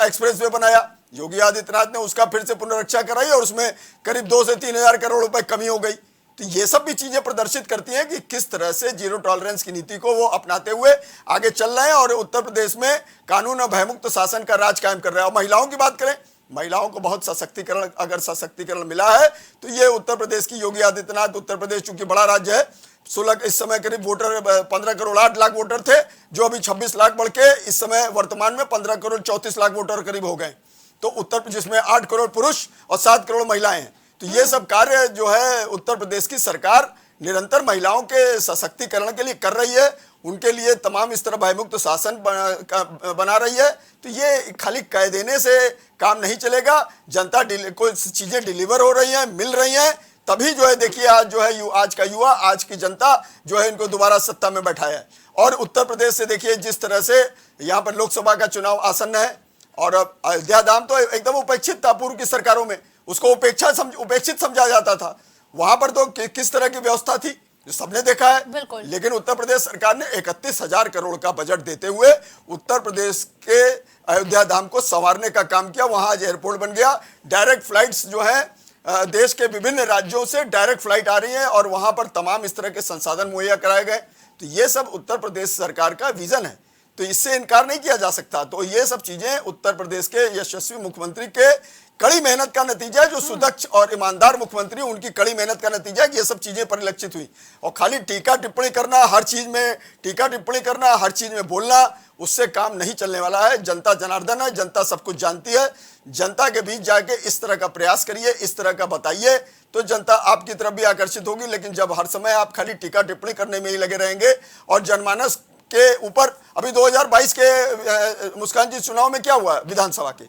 एक्सप्रेस वे बनाया, योगी आदित्यनाथ ने उसका फिर से पुनरीक्षा कराई और उसमें करीब 2 से 3 हजार करोड़ रुपए कमी हो गई। तो ये सब भी चीजें प्रदर्शित करती हैं कि किस तरह से जीरो टॉलरेंस की नीति को वो अपनाते हुए आगे चल रहे हैं और उत्तर प्रदेश में कानून और भयमुक्त शासन का राज कायम कर रहे हैं। और महिलाओं की बात करें, महिलाओं को बहुत सशक्तिकरण मिला है। तो ये उत्तर प्रदेश की योगी आदित्यनाथ, उत्तर प्रदेश चूंकि बड़ा राज्य है, 16 इस समय करीब वोटर 15 करोड़ 8 लाख वोटर थे, जो अभी 26 लाख बढ़ के इस समय वर्तमान में 15 करोड़ 34 लाख वोटर करीब हो गए। तो उत्तर प्रदेश में 8 करोड़ पुरुष और 7 करोड़ महिलाएं हैं। तो ये सब कार्य जो है उत्तर प्रदेश की सरकार निरंतर महिलाओं के सशक्तिकरण के लिए कर रही है, उनके लिए तमाम इस तरह भयमुक्त शासन बना रही है। तो ये खाली कह देने से काम नहीं चलेगा। जनता को चीजें डिलीवर हो रही हैं, मिल रही हैं, तभी जो है देखिए आज जो है आज का युवा, आज की जनता जो है इनको दोबारा सत्ता में बैठाया है। और उत्तर प्रदेश से देखिए जिस तरह से यहाँ पर लोकसभा का चुनाव आसन्न है और अयोध्या धाम तो एकदम उपेक्षित था पूर्व की सरकारों में, उसको उपेक्षित समझा जाता था। वहां पर तो किस तरह की व्यवस्था थी जो सबने देखा है। लेकिन उत्तर प्रदेश सरकार ने 31,000 करोड़ का बजट देते हुए उत्तर प्रदेश के अयोध्या धाम को संवारने का काम किया। वहां आज एयरपोर्ट बन गया, डायरेक्ट फ्लाइट्स जो है देश के विभिन्न राज्यों से डायरेक्ट फ्लाइट आ रही है और वहां पर तमाम इस तरह के संसाधन मुहैया कराए गए। तो ये सब उत्तर प्रदेश सरकार का विजन है। तो इससे इनकार नहीं किया जा सकता। तो ये सब चीजें उत्तर प्रदेश के यशस्वी मुख्यमंत्री के कड़ी मेहनत का नतीजा है, जो सुदक्ष और ईमानदार मुख्यमंत्री, उनकी कड़ी मेहनत का नतीजा है कि ये सब चीजें परिलक्षित हुई। और खाली टीका टिप्पणी करना, हर चीज में टीका टिप्पणी करना, हर चीज में बोलना, उससे काम नहीं चलने वाला है। जनता जनार्दन है, जनता सब कुछ जानती है। जनता के बीच जाके इस तरह का प्रयास करिए, इस तरह का बताइए, तो जनता आपकी तरफ भी आकर्षित होगी। लेकिन जब हर समय आप खाली टीका टिप्पणी करने में ही लगे रहेंगे और जनमानस के ऊपर, अभी 2022 के मुस्कान जी चुनाव में क्या हुआ विधानसभा के,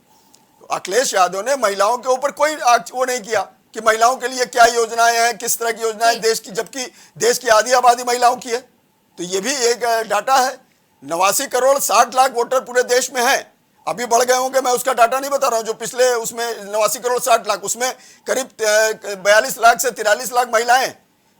अखिलेश यादव ने महिलाओं के ऊपर कोई वो नहीं किया कि महिलाओं के लिए क्या योजनाएं हैं, किस तरह की योजनाएं देश की, जबकि देश की आधी आबादी महिलाओं की है। तो ये भी एक डाटा है। 89 करोड़ 60 लाख वोटर पूरे देश में हैं। अभी बढ़ गए होंगे, मैं उसका डाटा नहीं बता रहा हूं। जो पिछले उसमें 89 करोड़ 60 लाख, उसमें करीब 42 लाख से 43 लाख महिलाएं।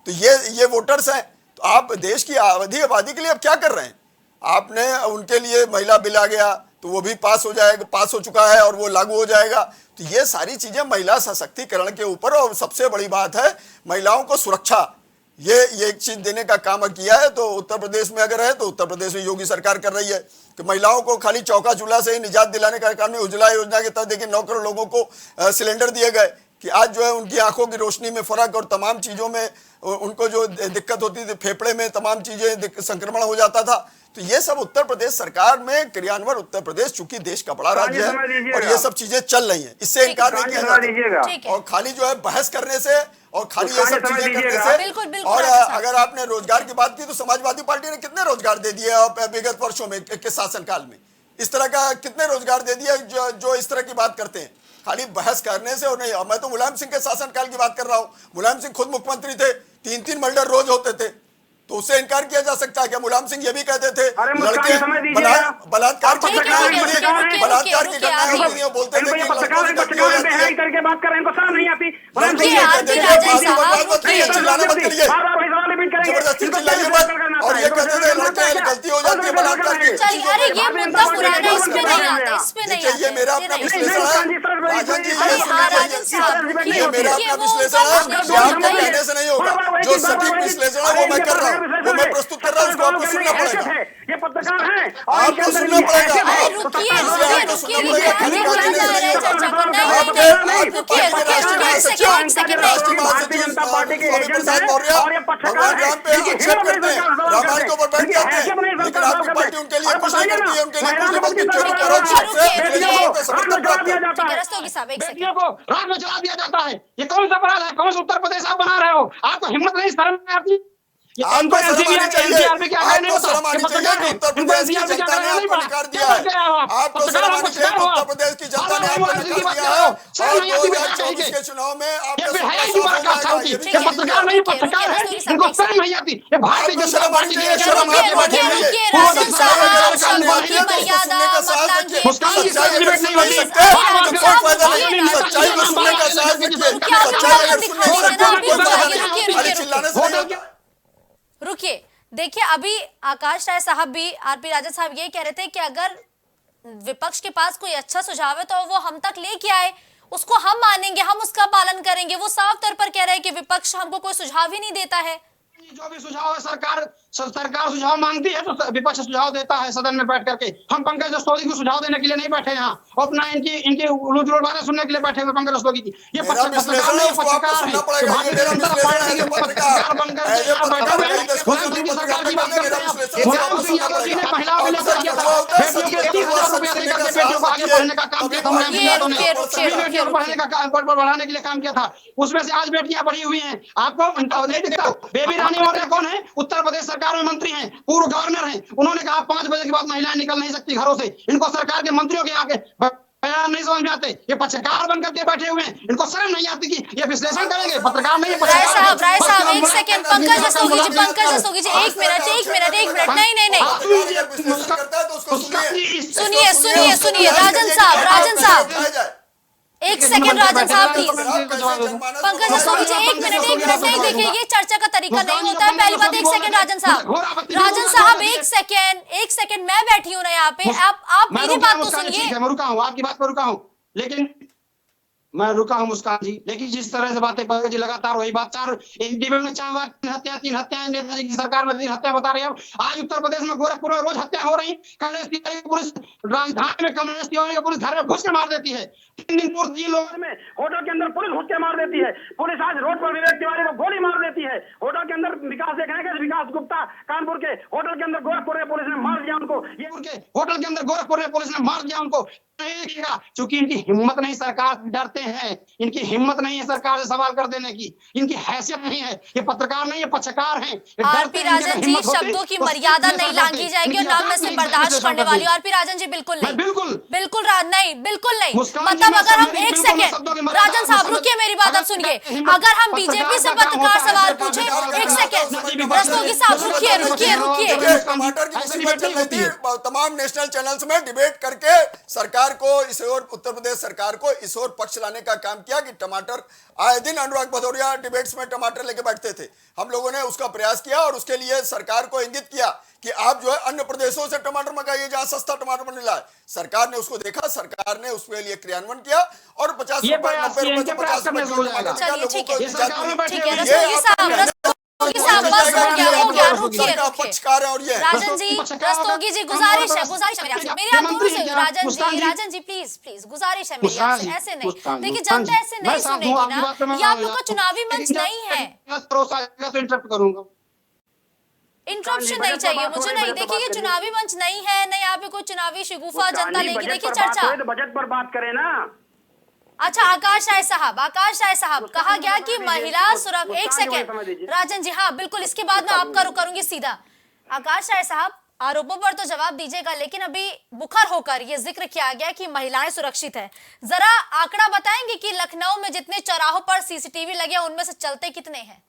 तो ये वोटर्स हैं। तो आप देश की आधी आबादी के लिए अब क्या कर रहे हैं? आपने उनके लिए महिला बिल आ गया, तो वो भी पास हो जाएगा, पास हो चुका है और वो लागू हो जाएगा। तो ये सारी चीजें महिला सशक्तिकरण के ऊपर, और सबसे बड़ी बात है महिलाओं को सुरक्षा, ये एक चीज देने का काम किया है। तो उत्तर प्रदेश में अगर है तो उत्तर प्रदेश में योगी सरकार कर रही है कि महिलाओं को खाली चौका चूल्हा से ही निजात दिलाने का काम नहीं। उज्ज्वला योजना के तहत देखिए 9 करोड़ लोगों को सिलेंडर दिए गए कि आज जो है उनकी आंखों की रोशनी में फर्क और तमाम चीजों में उनको जो दिक्कत होती थी, फेफड़े में तमाम चीजें संक्रमण हो जाता था। तो ये सब उत्तर प्रदेश सरकार में क्रियान्वयन, उत्तर प्रदेश चूंकि देश का बड़ा राज्य है और ये सब चीजें चल रही हैं, इससे इनकार नहीं किया जाता। और खाली जो है बहस करने से और खाली ये सब चीजें करने से, बिल्कुल और अगर आपने रोजगार की बात की तो समाजवादी पार्टी ने कितने रोजगार दे दिए विगत वर्षों में के शासनकाल में, इस तरह का कितने रोजगार दे दिया जो इस तरह की बात करते हैं खाली बहस करने से। और नहीं, मैं तो मुलायम सिंह के शासनकाल की बात कर रहा हूँ। मुलायम सिंह खुद मुख्यमंत्री थे, 3-3 मर्डर रोज होते थे, तो उससे इनकार किया जा सकता है क्या? मुलायम सिंह ये भी कहते थे लड़के बलात्कार की घटनाएं बोलते थे कि करके बात कर रहे हैं, इनको शर्म नहीं आती। जबरदस्ती चिल्लाइए मत, और ये कहते थे लड़के गलती हो जाती है बलात्कार की। अरे ये मुद्दा पुराना, इस पे नहीं आता, इस पे नहीं आता। ये मेरा अपना विश्लेषण है राजन जी, ये मेरा अपना विश्लेषण है, आपको कहने से नहीं होगा। जो सटीक विश्लेषण है वो मैं कर रहा हूँ, वो मैं प्रस्तुत कर रहा हूँ, उसको आपको सुनना पड़ेगा। ये पत्रकार हैं, आपको सुनना पड़ेगा, आपको सुनना पड़ेगा। खाली बातें नहीं सुनिए। राष्ट्रीय महासचिव स्वामी प्रसाद मौर्य भगवान राम पे आक्षेप करते हैं, रामायण के ऊपर बैठ जाते हैं, लेकिन आपकी पार्टी उनके लिए कुछ नहीं करती है, उनके लिए कुछ नहीं, बल्कि परोक्ष रूप से बेटियों को समर्थन प्राप्त है। बेटियों को रात में जला दिया जाता है। ये कौन सा अपराध है? कौन सा उत्तर प्रदेश आप बना रहे हो? आपको हिम्मत नहीं, शर्म नहीं आती? आपको शर्म आनी चाहिए, आपको शर्म आनी चाहिए कि उत्तर प्रदेश की जनता ने आपको नकार दिया है। आपको शर्म आनी चाहिए कि उत्तर प्रदेश की जनता ने आपको नकार दिया है। और 2024 के चुनाव में आपको पत्रकार नहीं, पत्रकार है, इनको शर्म नहीं आती। ये भारतीय शर्म आनी चाहिए, शर्म आपकी बात नहीं है। सच्चाई अगर सुन नहीं सकते तो कोई फायदा नहीं। सच्चाई को सुनने का साहस रखिए, सच्चाई अगर सुन नहीं सकते तो कोई फायदा नहीं। खाली चिल्लाने से नहीं होगा। रुकिए, देखिए अभी आकाश राय साहब भी, आरपी राजन साहब ये कह रहे थे कि अगर विपक्ष के पास कोई अच्छा सुझाव है तो वो हम तक लेके आए, उसको हम मानेंगे, हम उसका पालन करेंगे। वो साफ तौर पर कह रहे हैं कि विपक्ष हमको कोई सुझाव ही नहीं देता है। जो भी सुझाव है सरकार सुझाव मांगती है तो विपक्ष सुझाव देता है सदन में बैठ करके। हम पंकज रस्तोगी को सुझाव देने के लिए नहीं बैठे यहाँ, अपना इनकी उलूट बातें सुनने के लिए बैठे हुए पंकज रस्तोगी की। ये बढ़ाने के लिए काम किया था, उसमें से आज बेटियां बढ़ी हुई हैं। आपको नहीं दिखता? बेबी रानी मौर्य कौन है? उत्तर प्रदेश सरकार में मंत्री हैं, पूर्व गवर्नर हैं। उन्होंने कहा 5 बजे के बाद महिलाएं निकल नहीं सकती घरों से। इनको सरकार के मंत्रियों के आगे बयान नहीं समझ में आते। ये पत्रकार बनकर के बैठे हुए हैं, इनको शर्म नहीं आती कि ये विश्लेषण करेंगे? पत्रकार नहीं, राय साहब एक सेकंड, पंकज रस्तोगी जी, एक मिनट, नहीं, सुनिए राजन साहब, एक सेकंड राजन साहब प्लीज। पंकज रस्तोगी जी एक मिनट नहीं, देखिए ये चर्चा का तरीका नहीं होता है। पहली बात, एक सेकंड राजन साहब एक सेकंड मैं बैठी हूँ ना यहाँ पे, आप मेरी बात तो सुनिए। मैं रुका हूँ, आपकी बात पर रुका हूँ, लेकिन मैं रुका हूं मुस्कान जी, लेकिन जिस तरह से बातें पंकज जी लगातार वही बात, चार एक डिबेट में 4 बार 3 हत्याएं नेताजी की सरकार में 3 हत्या बता रही है। आज उत्तर प्रदेश में गोरखपुर में रोज हत्या हो रही। कांग्रेस की पुलिस राजधानी में कम्युनिस्ट की पुलिस घर में घुस के मार देती है। 3 दिन पूर्व जी लोग में होटल के अंदर पुलिस घुस के मार देती है। पुलिस आज रोड पर विवेक तिवारी को गोली मार देती है। होटल के अंदर विकास देख रहे हैं, विकास गुप्ता कानपुर के होटल के अंदर गोरखपुर में पुलिस ने मार दिया उनको। ये उनके होटल के अंदर गोरखपुर में पुलिस ने मार दिया उनको। चूंकि इनकी हिम्मत नहीं, सरकार डरते हैं, इनकी हिम्मत नहीं है सरकार से सवाल कर देने की, इनकी हैसियत नहीं है, ये पत्रकार नहीं है पत्रकार हैं। आरपी राजन जी, शब्दों की मर्यादा नहीं लांघी जाएगी और ना मैं इसे बर्दाश्त करने वाली हूँ। आरपी राजन जी बिल्कुल नहीं, बिल्कुल नहीं, बिल्कुल नहीं। मतलब अगर हम एक सेकेंड, राजन साहब रुकिए, मेरी बात आप सुनिए। अगर हम बीजेपी से पत्रकार सवाल पूछे, एक सेकेंड रस्तोगी साहब रुकिए। टमाटर की मुसीबत चल रही थी, तमाम नेशनल चैनल्स में डिबेट करके सरकार को इस ओर, उत्तर प्रदेश सरकार को इस ओर पक्ष लाने का काम किया कि टमाटर, आए दिन अनुराग भदौरिया डिबेट्स में टमाटर लेके बैठते थे। हम लोगों ने उसका प्रयास किया और उसके लिए सरकार को इंगित किया कि आप जो है अन्य प्रदेशों से टमाटर मंगाइए जहां सस्ता टमाटर मिल रहा है। सरकार ने उसको देखा, सरकार ने उसके लिए क्रियान्वयन किया और 50 रुपए 90 रुपए से 50 रुपए किलो टमाटर का लोगों को पक्षकार है। और ये राजन जी, रस्तोगी जी, गुजारिश है मेरी आपसे, मेरी आप राजन जी प्लीज गुजारिश है मेरी आपसे, ऐसे नहीं देखिए, जनता ऐसे नहीं सुनेगी ना। ये आप लोग का चुनावी मंच नहीं है। इंटरप्शन नहीं चाहिए मुझे, नहीं देखिए ये चुनावी मंच नहीं है, नहीं यहाँ पे कोई चुनावी शिगुफा जनता लेगी। देखिए चर्चा बजट पर बात करें ना। अच्छा आकाश राय साहब, कहा गया कि महिला सुरक्षा, एक सेकेंड राजन जी, हाँ बिल्कुल, इसके बाद मैं आपका रुख करूंगी सीधा। आकाश राय साहब, आरोपों पर तो जवाब दीजिएगा, लेकिन अभी मुखर होकर ये जिक्र किया गया कि महिलाएं सुरक्षित है। जरा आंकड़ा बताएंगे कि लखनऊ में जितने चौराहों पर सीसीटीवी लगे उनमें से चलते कितने हैं?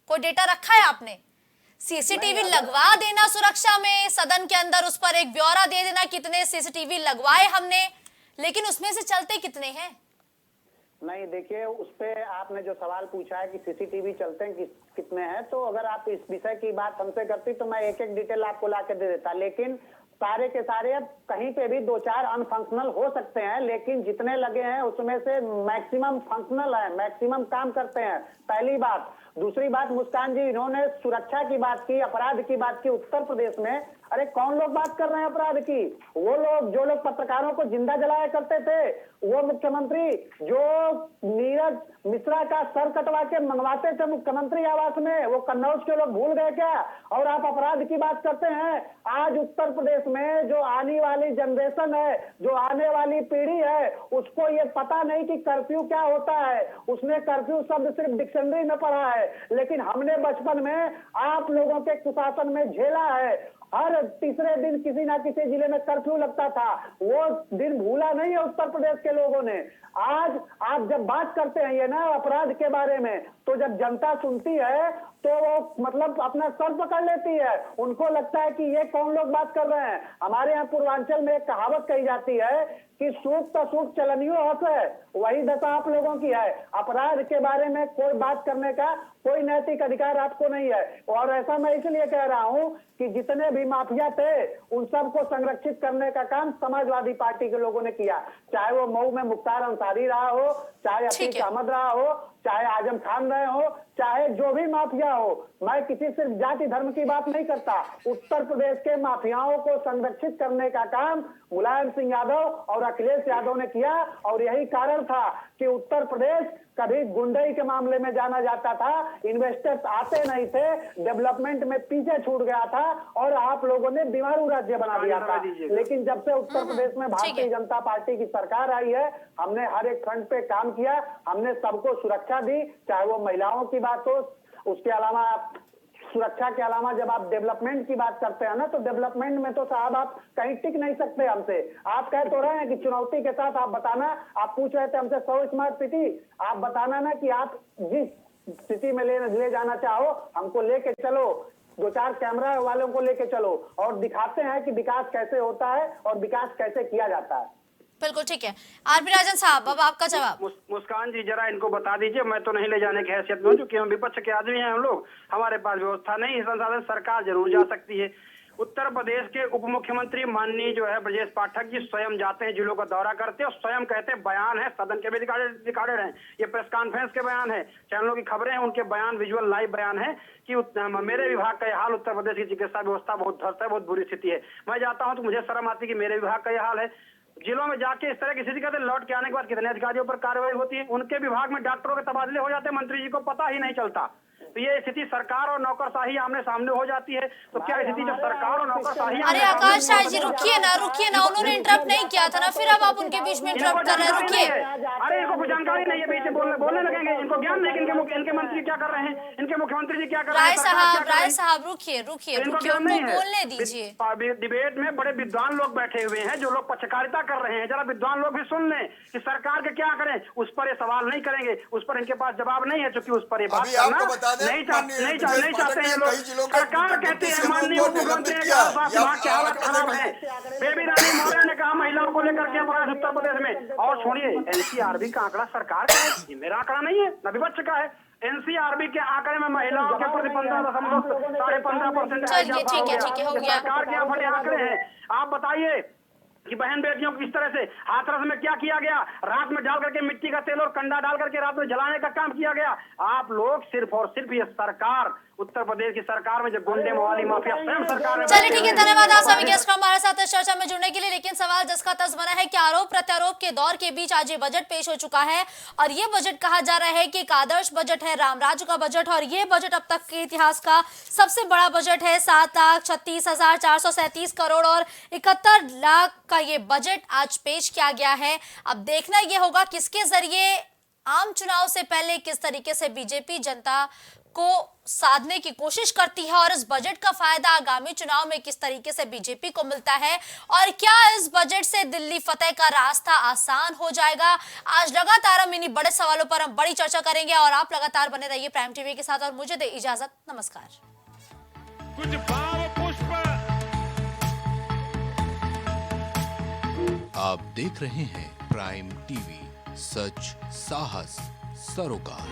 कोई डेटा रखा है आपने? सीसीटीवी लगवा देना सुरक्षा में, सदन के अंदर उस पर एक ब्यौरा दे देना कितने सीसीटीवी लगवाए हमने, लेकिन उसमें से चलते कितने हैं? नहीं देखिए, उस पे आपने जो सवाल पूछा है कि सीसीटीवी चलते हैं कितने हैं, तो अगर आप इस विषय की बात हमसे करती तो मैं एक एक डिटेल आपको ला के दे देता, लेकिन सारे के सारे अब कहीं पे भी 2-4 अनफंक्शनल हो सकते हैं, लेकिन जितने लगे हैं उसमें से मैक्सिमम फंक्शनल है, मैक्सिमम काम करते हैं। पहली बात। दूसरी बात, मुस्कान जी, इन्होंने सुरक्षा की बात की, अपराध की बात की। उत्तर प्रदेश में अरे कौन लोग बात कर रहे हैं अपराध की? वो लोग जो लोग पत्रकारों को जिंदा जलाया करते थे, वो मुख्यमंत्री जो नीरज मिश्रा का सर कटवा के मंगवाते थे मुख्यमंत्री आवास में, वो कन्नौज के लोग भूल गए क्या? और आप अपराध की बात करते हैं। आज उत्तर प्रदेश में जो आने वाली जनरेशन है, जो आने वाली पीढ़ी है, उसको ये पता नहीं कि कर्फ्यू क्या होता है। उसने कर्फ्यू शब्द सिर्फ डिक्शनरी में पढ़ा है, लेकिन हमने बचपन में आप लोगों के कुशासन में झेला है। हर तीसरे दिन किसी ना किसी जिले में कर्फ्यू लगता था, वो दिन भूला नहीं है उत्तर प्रदेश के लोगों ने। आज आप जब बात करते हैं ये ना अपराध के बारे में, तो जब जनता सुनती है तो वो मतलब अपना सर पकड़ लेती है। उनको लगता है कि ये कौन लोग बात कर रहे हैं। हमारे यहाँ पूर्वांचल में एक कहावत कही जाती है कि सूख तो सूख चलनियो हक है, वही दशा आप लोगों की है। अपराध के बारे में कोई बात करने का कोई नैतिक अधिकार आपको नहीं है। और ऐसा मैं इसलिए कह रहा हूं कि जितने भी माफिया थे उन सबको संरक्षित करने का काम समाजवादी पार्टी के लोगों ने किया, चाहे वो मऊ में मुख्तार अंसारी रहा हो, चाहे अतीक अहमद रहा हो, चाहे आजम खान रहे हो, चाहे जो भी माफिया हो। मैं किसी सिर्फ जाति धर्म की बात नहीं करता। उत्तर प्रदेश के माफियाओं को संरक्षित करने का काम मुलायम सिंह यादव और अखिलेश यादव ने किया, और यही कारण था कि उत्तर प्रदेश कभी गुंडई के मामले में जाना जाता था, इन्वेस्टर्स आते नहीं थे, डेवलपमेंट में पीछे छूट गया था, और आप लोगों ने बीमारू राज्य बना दिया था। लेकिन जब से उत्तर प्रदेश में भारतीय जनता पार्टी की सरकार आई है, हमने हर एक फ्रंट पे काम किया, हमने सबको सुरक्षा दी, चाहे वो महिलाओं की बात हो, उसके अलावा सुरक्षा के अलावा जब आप डेवलपमेंट की बात करते हैं ना, तो डेवलपमेंट में तो साहब आप कहीं टिक नहीं सकते हमसे। आप कह तो रहे हैं कि चुनौती के साथ आप बताना, आप पूछ रहे थे हमसे 100 स्मार्ट सिटी, आप बताना ना कि आप जिस सिटी में ले जाना चाहो, हमको लेके चलो, 2-4 कैमरा वालों को लेके चलो, और दिखाते हैं कि विकास कैसे होता है और विकास कैसे किया जाता है। बिल्कुल ठीक है। आरपी राजन साहब, अब आपका जवाब। मुस्कान जी जरा इनको बता दीजिए, मैं तो नहीं ले जाने की हैसियत में हूं, क्योंकि हम विपक्ष के आदमी हैं, हम लोग, हमारे पास व्यवस्था नहीं, संसाधन सरकार जरूर जा सकती है। उत्तर प्रदेश के उप मुख्यमंत्री माननीय जो है ब्रजेश पाठक जी स्वयं जाते हैं, जिलों का दौरा करते हैं और स्वयं कहते हैं, बयान है, सदन के भी रिकॉर्डेड हैं, ये प्रेस कॉन्फ्रेंस के बयान है, चैनलों की खबरें हैं, उनके बयान विजुअल लाइव बयान है कि मेरे विभाग का यह हाल, उत्तर प्रदेश की चिकित्सा व्यवस्था बहुत ध्वस्त है, बहुत बुरी स्थिति है। मैं जाता हूं तो मुझे शर्म आती है कि मेरे विभाग का यह हाल है। जिलों में जाके इस तरह की स्थिति कहते लौट के आने के बाद कितने अधिकारियों पर कार्रवाई होती है, उनके विभाग में डॉक्टरों के तबादले हो जाते हैं, मंत्री जी को पता ही नहीं चलता। तो ये स्थिति सरकार और नौकरशाही आमने सामने हो जाती है। तो क्या स्थिति जब सरकार और नौकरशाही अरे आकाश राय जी रुकिए ना, उन्होंने इंटरप्ट नहीं किया था ना, फिर अब आप उनके बीच में इंटरप्ट कर रहे हैं, रुकिए। अरे इनको कुछ जानकारी नहीं है, बीच में बोलने लगेंगे, इनको ज्ञान नहीं कि इनके मंत्री क्या कर रहे हैं, इनके मुख्यमंत्री जी क्या कर रहे हैं। राय साहब रुकिए, उनको बोलने दीजिए। डिबेट में बड़े विद्वान लोग बैठे हुए हैं, जो लोग पक्षकारिता कर रहे हैं, जरा विद्वान लोग भी सुन लें कि सरकार के क्या करें, उस पर ये सवाल नहीं करेंगे, उस पर इनके पास जवाब नहीं है, क्योंकि उस पर ये बात करना नहीं चाहते हैं लोग। सरकार कहती है माननीय उप मुख्यमंत्री ने कहा स्वास्थ्य विभाग की हालत खराब है, बेबी रानी मौर्य ने कहा महिलाओं को लेकर के अपराध उत्तर प्रदेश में। और छोड़िए एनसीआरबी का आंकड़ा सरकार का है, ये मेरा आंकड़ा नहीं है, न विपक्ष का है। एनसीआरबी के आंकड़े में महिलाओं के प्रति 15.15% ठीक है, हो गया। सरकार के यहाँ बड़े आंकड़े हैं। आप बताइए कि बहन बेटियों को किस तरह से हाथरस में क्या किया गया, रात में डाल करके मिट्टी का तेल और कंडा डाल करके रात में जलाने का काम किया गया। आप लोग सिर्फ और सिर्फ ये सरकार, उत्तर प्रदेश की सरकार में जो गुंडे मवाली माफिया स्वयं सरकार है। चलिए ठीक है, धन्यवाद आप सभी गेस्ट हमारे साथ इस चर्चा में जुड़ने के लिए। लेकिन सवाल जिसका तस बना है कि आरोप प्रत्यारोप के दौर के बीच आज ये बजट पेश हो चुका है और ये बजट कहा जा रहा है कि एक आदर्श बजट है, रामराज्य का बजट, और ये बजट अब तक के इतिहास का सबसे बड़ा बजट है। 7,36,437 करोड़ और 71 लाख का ये बजट आज पेश किया गया है। अब देखना यह होगा किसके जरिए आम चुनाव से पहले किस तरीके से बीजेपी जनता को साधने की कोशिश करती है और इस बजट का फायदा आगामी चुनाव में किस तरीके से बीजेपी को मिलता है, और क्या इस बजट से दिल्ली फतेह का रास्ता आसान हो जाएगा। आज लगातार हम इन्हीं बड़े सवालों पर हम बड़ी चर्चा करेंगे और आप लगातार बने रहिए प्राइम टीवी के साथ और मुझे दे इजाजत, नमस्कार। कुछ भाव पुष्प। आप देख रहे हैं प्राइम टीवी, सच साहस सरोकार।